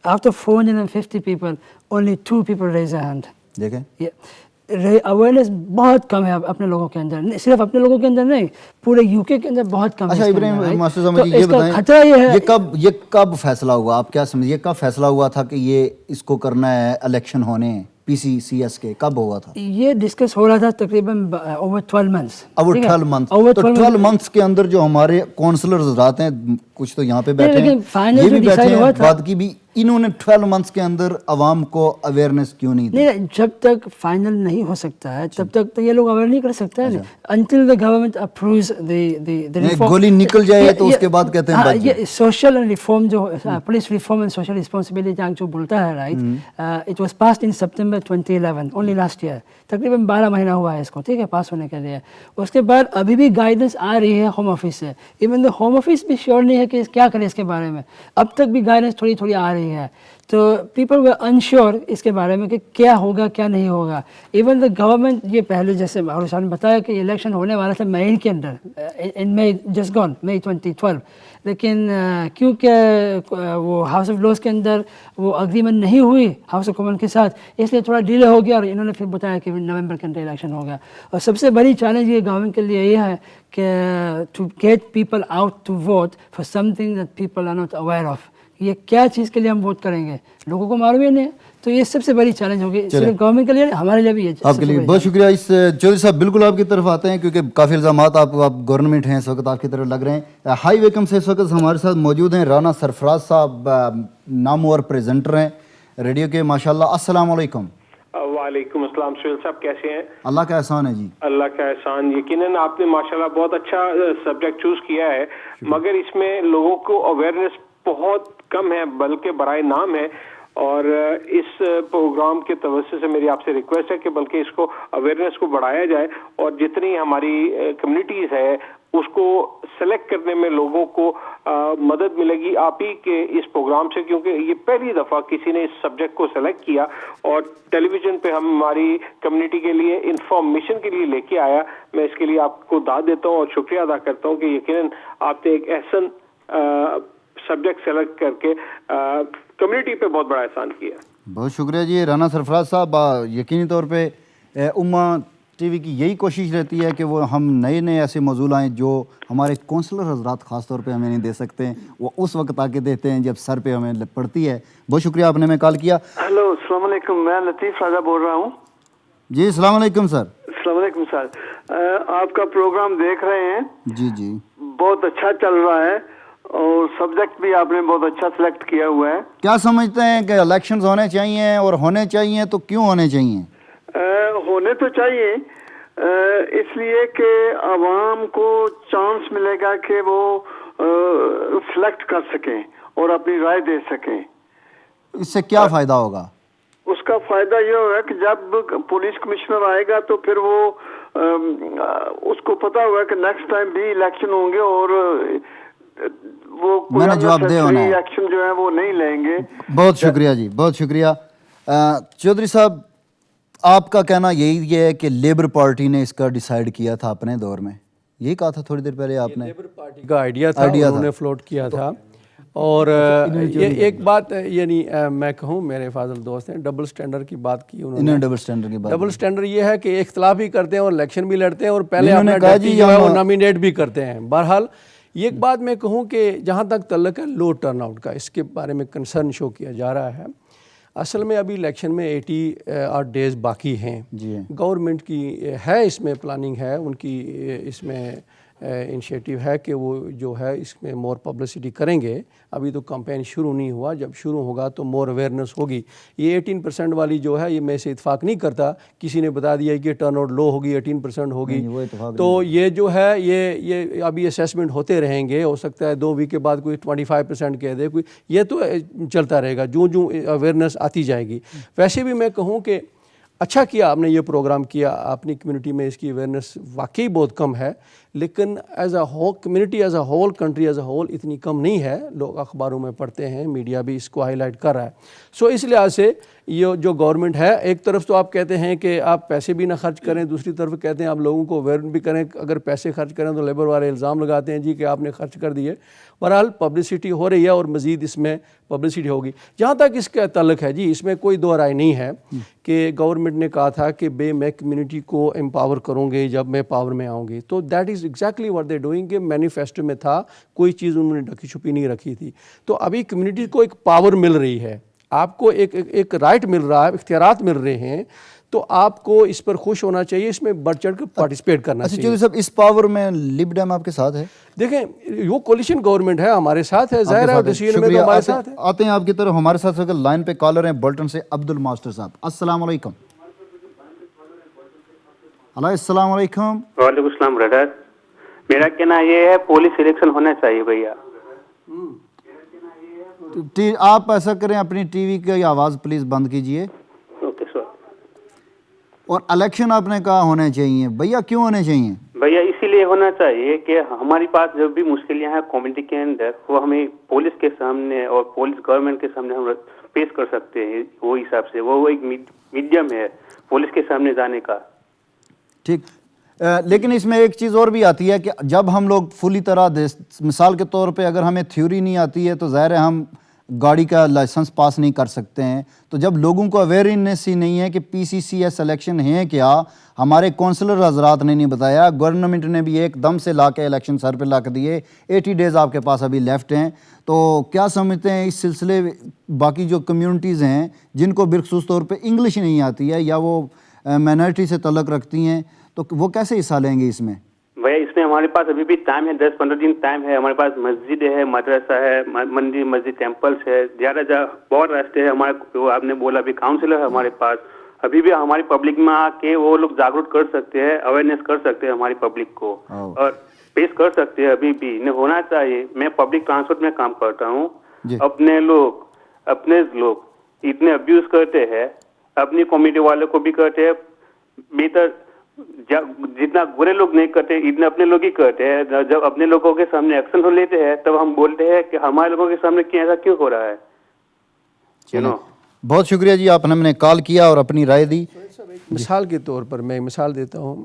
Out of 450 people, only 2 people raise their hand. دیکھیں اویئرنیس بہت کم ہے اپنے لوگوں کے اندر, صرف اپنے لوگوں کے اندر نہیں, پورے یو کے اندر بہت کم ہے. اچھا ابراہیم ماسٹر صاحب مجھے یہ بتائیں, خطرہ یہ ہے یہ کب فیصلہ ہوا, آپ کیا سمجھیں, یہ کب فیصلہ ہوا تھا کہ یہ اس کو کرنا ہے, الیکشن ہونے ہیں PCCS کے, کب ہوا تھا؟ یہ ڈسکس ہو رہا تھا تقریباً over 12 months. over 12 months. تو 12 months کے اندر جو ہمارے کونسلرز رہتے ہیں, کچھ تو یہاں پہ بیٹھے ہیں, یہ بھی بیٹھے ہیں, بات کی بھی انہوں نے 12 months کے اندر عوام کو اویئرنیس کیوں نہیں دی؟ جب تک فائنل نہیں ہو سکتا ہے تب تک تو یہ لوگ اویئر نہیں کر سکتے ہیں. until the government approves the reform, گولی نکل جائے تو اس کے بعد کہتے ہیں یہ سوشل ریفارم جو police reform and social responsibility act جو بولتا ہے, right, it was passed in September 2011, only last year, تقریباً 12 مہینہ ہوا ہے اس کو, ٹھیک ہے, پاس ہونے کے لیے. اس کے بعد ابھی بھی گائیڈنس آ رہی ہے ہوم آفس سے, ایون ہوم آفس بھی شیور نہیں ہے کہ کیا کرے اس کے بارے میں, اب تک بھی گائیڈنس تھوڑی آ رہی ہے. تو پیپل ور انشیور اس کے بارے میں کہ کیا ہوگا کیا نہیں ہوگا. ایون دا گورنمنٹ, یہ پہلے جیسے معروف صاحب نے بتایا کہ الیکشن ہونے والا تھا مئی کے اندر, ان مئی جسٹ گون, مئی 2012, لیکن کیونکہ وہ ہاؤس آف لوز کے اندر وہ اگریمنٹ نہیں ہوئی ہاؤس آف کامن کے ساتھ, اس لیے تھوڑا ڈیلے ہو گیا, اور انہوں نے پھر بتایا کہ نومبر کے اندر الیکشن ہوگا. اور سب سے بڑی چیلنج یہ گورنمنٹ کے لیے یہ ہے کہ to get people out to vote for something that people are not aware of. یہ کیا چیز کے لیے ہم ووٹ کریں گے, لوگوں کو معلوم ہی نہیں ہے. تو یہ سب سے بڑی چیلنج ہوگی, صرف گورنمنٹ کے لیے, ہمارے لیے بھی. آپ کے لیے بہت شکریہ. اس چودھری صاحب بالکل آپ کی طرف آتے ہیں کیونکہ کافی الزامات آپ گورنمنٹ ہیں اس وقت آپ کی طرف لگ رہے ہیں. ہائی ویکم سے اس وقت ہمارے ساتھ موجود ہیں رانا سرفراز صاحب, نامور پریزنٹر ہیں ریڈیو کے, ماشاءاللہ. السلام علیکم. وعلیکم السلام. سہیل صاحب کیسے ہیں؟ اللہ کا احسان ہے جی. اللہ کا احسان. یقیناً آپ نے ماشاءاللہ بہت اچھا سبجیکٹ چوز کیا ہے, مگر اس میں لوگوں کو اویئرنیس بہت کم ہے, بلکہ برائے نام ہے. اور اس پروگرام کے توسط سے میری آپ سے ریکویسٹ ہے کہ بلکہ اس کو اویئرنیس کو بڑھایا جائے, اور جتنی ہماری کمیونٹیز ہے اس کو سلیکٹ کرنے میں لوگوں کو مدد ملے گی آپ ہی کے اس پروگرام سے, کیونکہ یہ پہلی دفعہ کسی نے اس سبجیکٹ کو سلیکٹ کیا اور ٹیلی ویژن پہ ہماری کمیونٹی کے لیے انفارمیشن کے لیے لے کے آیا. میں اس کے لیے آپ کو داد دیتا ہوں اور شکریہ ادا کرتا ہوں کہ یقیناً آپ نے ایک احسن سبجیکٹ سلیکٹ کر کے کمیونٹی پہ بہت بڑا احسان کیا. بہت شکریہ جی رانا سرفراز صاحب. یقینی طور پہ امہ ٹی وی کی یہی کوشش رہتی ہے کہ وہ ہم نئے ایسے موضوع آئیں جو ہمارے کونسلر حضرات خاص طور پہ ہمیں نہیں دے سکتے ہیں, وہ اس وقت آ کے دیتے ہیں جب سر پہ ہمیں پڑتی ہے. بہت شکریہ آپ نے ہمیں کال کیا. ہیلو السلام علیکم, میں لطیف راجہ بول رہا ہوں. جی السلام علیکم سر. السلام علیکم سر. آپ کا پروگرام دیکھ رہے ہیں؟ جی بہت اچھا چل رہا ہے, اور سبجیکٹ بھی آپ نے بہت اچھا سلیکٹ کیا ہوا ہے. کیا سمجھتے ہیں کہ الیکشنز ہونے چاہیے, اور ہونے چاہیے تو کیوں ہونے چاہیے؟ ہونے تو چاہیے اس لیے کہ عوام کو چانس ملے گا کہ وہ سلیکٹ کر سکیں اور اپنی رائے دے سکیں. اس سے کیا فائدہ ہوگا؟ اس کا فائدہ یہ ہوگا کہ جب پولیس کمشنر آئے گا تو پھر وہ اس کو پتا ہوگا کہ نیکسٹ ٹائم بھی الیکشن ہوں گے, اور میں نے جواب دے ہونا ہے. ایکشن جو ہے وہ نہیں لیں گے. بہت شکریہ جی, بہت شکریہ. چودھری صاحب, آپ کا کہنا یہی ہے کہ لیبر پارٹی نے اس کا ڈیسائیڈ کیا تھا اپنے دور میں, یہی کہا تھا تھوڑی دیر پہلے آپ نے؟ لیبر پارٹی کا آئیڈیا تھا, انہوں نے فلوٹ کیا تھا. اور یہ ایک بات یعنی میں کہوں, میرے فاضل دوست ہیں, ڈبل سٹینڈرڈ کی بات کی انہوں نے. ڈبل سٹینڈرڈ کی بات, ڈبل سٹینڈرڈ یہ ہے کہ اختلاف بھی کرتے ہیں اور الیکشن بھی لڑتے ہیں اور پہلے اپنا ڈپٹی جو ہے وہ نامینیٹ بھی کرتے ہیں. بہرحال یہ ایک بات میں کہوں کہ جہاں تک تعلق ہے لو ٹرن آؤٹ کا, اس کے بارے میں کنسرن شو کیا جا رہا ہے. اصل میں ابھی الیکشن میں 88 ڈیز باقی ہیں. گورنمنٹ کی ہے اس میں پلاننگ ہے, ان کی اس میں انیشیٹو ہے کہ وہ جو ہے اس میں مور پبلسٹی کریں گے. ابھی تو کمپین شروع نہیں ہوا, جب شروع ہوگا تو مور اویئرنیس ہوگی. یہ 18% والی جو ہے یہ میں سے اتفاق نہیں کرتا, کسی نے بتا دیا کہ ٹرن آؤٹ لو ہوگی 18% ہوگی, تو یہ جو ہے یہ ابھی اسیسمنٹ ہوتے رہیں گے. ہو سکتا ہے 2 ویک کے بعد کوئی 25% کہہ دے, کوئی یہ تو چلتا رہے گا جو اویئرنیس آتی جائے گی. ویسے بھی میں کہوں کہ اچھا کیا آپ نے یہ پروگرام کیا, اپنی کمیونٹی میں اس کی اویئرنیس واقعی بہت کم ہے, لیکن as a whole community, as a whole country, as a whole اتنی کم نہیں ہے. لوگ اخباروں میں پڑھتے ہیں, میڈیا بھی اس کو ہائی لائٹ کر رہا ہے. سو اس لحاظ سے یہ جو گورنمنٹ ہے, ایک طرف تو آپ کہتے ہیں کہ آپ پیسے بھی نہ خرچ کریں, دوسری طرف کہتے ہیں آپ لوگوں کو اویئر بھی کریں. اگر پیسے خرچ کریں تو لیبر والے الزام لگاتے ہیں جی کہ آپ نے خرچ کر دیے. بہرحال پبلسٹی ہو رہی ہے اور مزید اس میں پبلسٹی ہوگی. جہاں تک اس کا تعلق ہے جی, اس میں کوئی دو رائے نہیں ہے کہ گورنمنٹ نے کہا تھا کہ میں کمیونٹی کو امپاور کروں گے جب میں پاور میں آؤں گی. تو that is exactly what they doing. کہ مینیفیسٹو میں تھا, کوئی چیز انہوں نے ڈھکی چھپی نہیں رکھی تھی. تو ابھی کمیونٹی کو ایک پاور مل رہی ہے, آپ کو ایک رائٹ مل رہا ہے, اختیارات مل رہے ہیں, تو آپ کو اس پر خوش ہونا چاہیے, اس میں بڑھ چڑھ کر پارٹیسپیٹ کرنا چاہیے. چودھری صاحب, اس پاور میں لب ڈیم آپ کے ساتھ ہے؟ دیکھیں وہ کولیشن گورنمنٹ ہے, ہمارے ساتھ ہے, ظاہر ہے ڈیسیژن میں تو ہمارے ساتھ ہے. آتے ہیں آپ کی طرف. ہمارے ساتھ لائن پہ کالر ہیں بلٹن سے عبد الماسٹر صاحب. السلام علیکم. السلام علیکم. وعلیکم السلام بردر. میرا کہنا یہ ہے پولیس الیکشن ہونا چاہیے بھیا. آپ ایسا کریں, اپنی ٹی وی کی آواز پلیز بند کیجئے. Okay sir. اور الیکشن آپ نے کہا ہونے چاہیے, بھیا کیوں ہونے چاہیے؟ بھیا اسی لیے ہونا چاہیے کہ ہماری پاس جو بھی مشکلیں ہیں کمیونٹی کے اندر, وہ ہمیں پولیس کے سامنے اور پولیس گورنمنٹ کے سامنے ہم پیش کر سکتے ہیں. وہ حساب سے وہ ایک میڈیم ہے پولیس کے سامنے جانے کا. ٹھیک, لیکن اس میں ایک چیز اور بھی آتی ہے کہ جب ہم لوگ فلی طرح مثال کے طور پہ اگر ہمیں تھیوری نہیں آتی ہے تو ظاہر ہے ہم گاڑی کا لائسنس پاس نہیں کر سکتے ہیں. تو جب لوگوں کو اویئرنیس ہی نہیں ہے کہ پی سی سی ایس الیکشن ہیں کیا, ہمارے کونسلر حضرات نے نہیں بتایا, گورنمنٹ نے بھی ایک دم سے لا کے الیکشن سر پہ لا کے دیے, 80 ڈیز آپ کے پاس ابھی لیفٹ ہیں. تو کیا سمجھتے ہیں اس سلسلے باقی جو کمیونٹیز ہیں جن کو بالخصوص طور پہ انگلش نہیں آتی ہے یا وہ مائنارٹی سے تعلق رکھتی ہیں, تو وہ کیسے حصہ لیں گے اس میں؟ بھیا اس میں ہمارے پاس ابھی بھی ٹائم ہے, 10-15 دن ٹائم ہے. ہمارے پاس مسجد ہے, مدرسہ ہے, مندر مسجد ٹیمپلس ہے, زیادہ بہت راستے ہیں ہمارے. آپ نے بولا ابھی کاؤنسلر ہے ہمارے پاس, ابھی بھی ہماری پبلک میں آ کے وہ لوگ جاگرک کر سکتے ہیں, اویئرنیس کر سکتے ہیں ہماری پبلک کو, اور پیش کر سکتے ہیں. ابھی بھی انہیں ہونا چاہیے. میں پبلک ٹرانسپورٹ میں کام کرتا ہوں. اپنے لوگ اتنے ابیوز کرتے ہیں, اپنی کمیونٹی والوں کو بھی کرتے ہیں. بہتر جتنا برے لوگ نہیں کرتے اتنے اپنے لوگ ہی کرتے ہیں. جب اپنے لوگوں کے سامنے ایکشن ہو لیتے ہیں تب ہم بولتے ہیں کہ ہمارے لوگوں کے سامنے ایسا کیوں ہو رہا ہے. بہت شکریہ جی, آپ نے ہمیں کال کیا اور اپنی رائے دی. مثال کے طور پر میں مثال دیتا ہوں,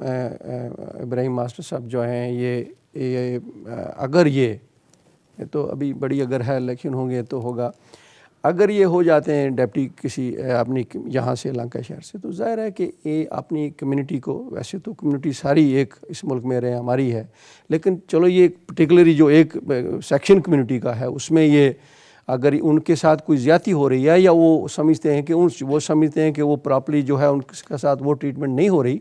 ابراہیم ماسٹر صاحب جو ہیں, یہ اگر یہ تو ابھی بڑی اگر ہے, الیکشن ہوں گے تو ہوگا, اگر یہ ہو جاتے ہیں ڈیپٹی کسی اپنی یہاں سے لنکا شہر سے, تو ظاہر ہے کہ یہ اپنی کمیونٹی کو, ویسے تو کمیونٹی ساری ایک اس ملک میں رہے ہماری ہے, لیکن چلو یہ پرٹیکولرلی جو ایک سیکشن کمیونٹی کا ہے اس میں یہ اگر ان کے ساتھ کوئی زیادتی ہو رہی ہے یا وہ سمجھتے ہیں کہ وہ پراپرلی جو ہے ان کے ساتھ وہ ٹریٹمنٹ نہیں ہو رہی,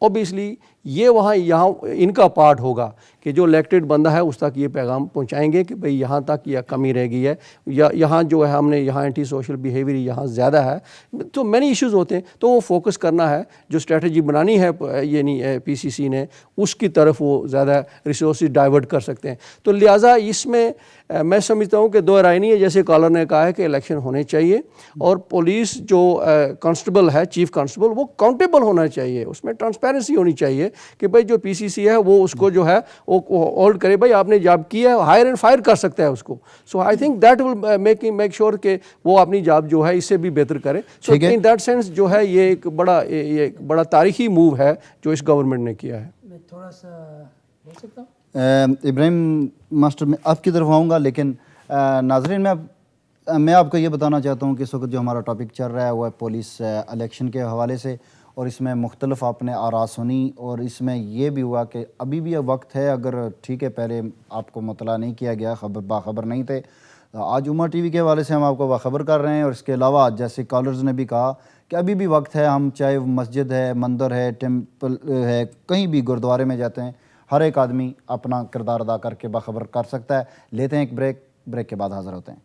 اوبیسلی یہ یہاں ان کا پارٹ ہوگا کہ جو الیکٹڈ بندہ ہے اس تک یہ پیغام پہنچائیں گے کہ بھئی یہاں تک یہ کمی رہ گئی ہے, یا یہاں جو ہے ہم نے یہاں اینٹی سوشل بیہیویئر یہاں زیادہ ہے. تو مینی ایشوز ہوتے ہیں, تو وہ فوکس کرنا ہے, جو اسٹریٹجی بنانی ہے یعنی پی سی سی نے, اس کی طرف وہ زیادہ ریسورسز ڈائیورٹ کر سکتے ہیں. تو لہٰذا اس میں میں سمجھتا ہوں کہ دو رائے نہیں ہے, جیسے کالر نے کہا ہے کہ الیکشن ہونے چاہیے, اور پولیس جو کانسٹیبل ہے, چیف کانسٹیبل, وہ کاؤنٹیبل ہونا چاہیے, اس میں ٹرانسپیرنسی ہونی چاہیے. کہ بھائی جو PCC ہے وہ اس کو جو ہے وہ ہولڈ کرے، بھائی آپ نے جاب کیا ہے، ہائر اینڈ فائر کر سکتا ہے اس کو. So I think that will make sure کہ وہ اپنی جاب جو ہے اس سے بھی بہتر کرے. سو ان دیٹ سینس جو ہے یہ ایک بڑا تاریخی موو ہے جو اس گورنمنٹ نے کیا ہے. میں تھوڑا سا بول سکتا ہوں. ابراہیم ماسٹر میں آپ کی طرف آؤں گا، لیکن ناظرین میں آپ کو یہ بتانا چاہتا ہوں کہ اس وقت جو ہمارا ٹاپک چل رہا ہے وہ ہے پولیس الیکشن کے حوالے سے، اور اس میں مختلف آپ نے آراء سنی، اور اس میں یہ بھی ہوا کہ ابھی بھی وقت ہے، اگر ٹھیک ہے پہلے آپ کو مطلع نہیں کیا گیا، باخبر نہیں تھے، آج امہ ٹی وی کے حوالے سے ہم آپ کو باخبر کر رہے ہیں. اور اس کے علاوہ جیسے کالرز نے بھی کہا کہ ابھی بھی وقت ہے، ہم چاہے مسجد ہے، مندر ہے، ٹیمپل ہے، کہیں بھی گردوارے میں جاتے ہیں، ہر ایک آدمی اپنا کردار ادا کر کے باخبر کر سکتا ہے. لیتے ہیں ایک بریک کے بعد حاضر ہوتے ہیں.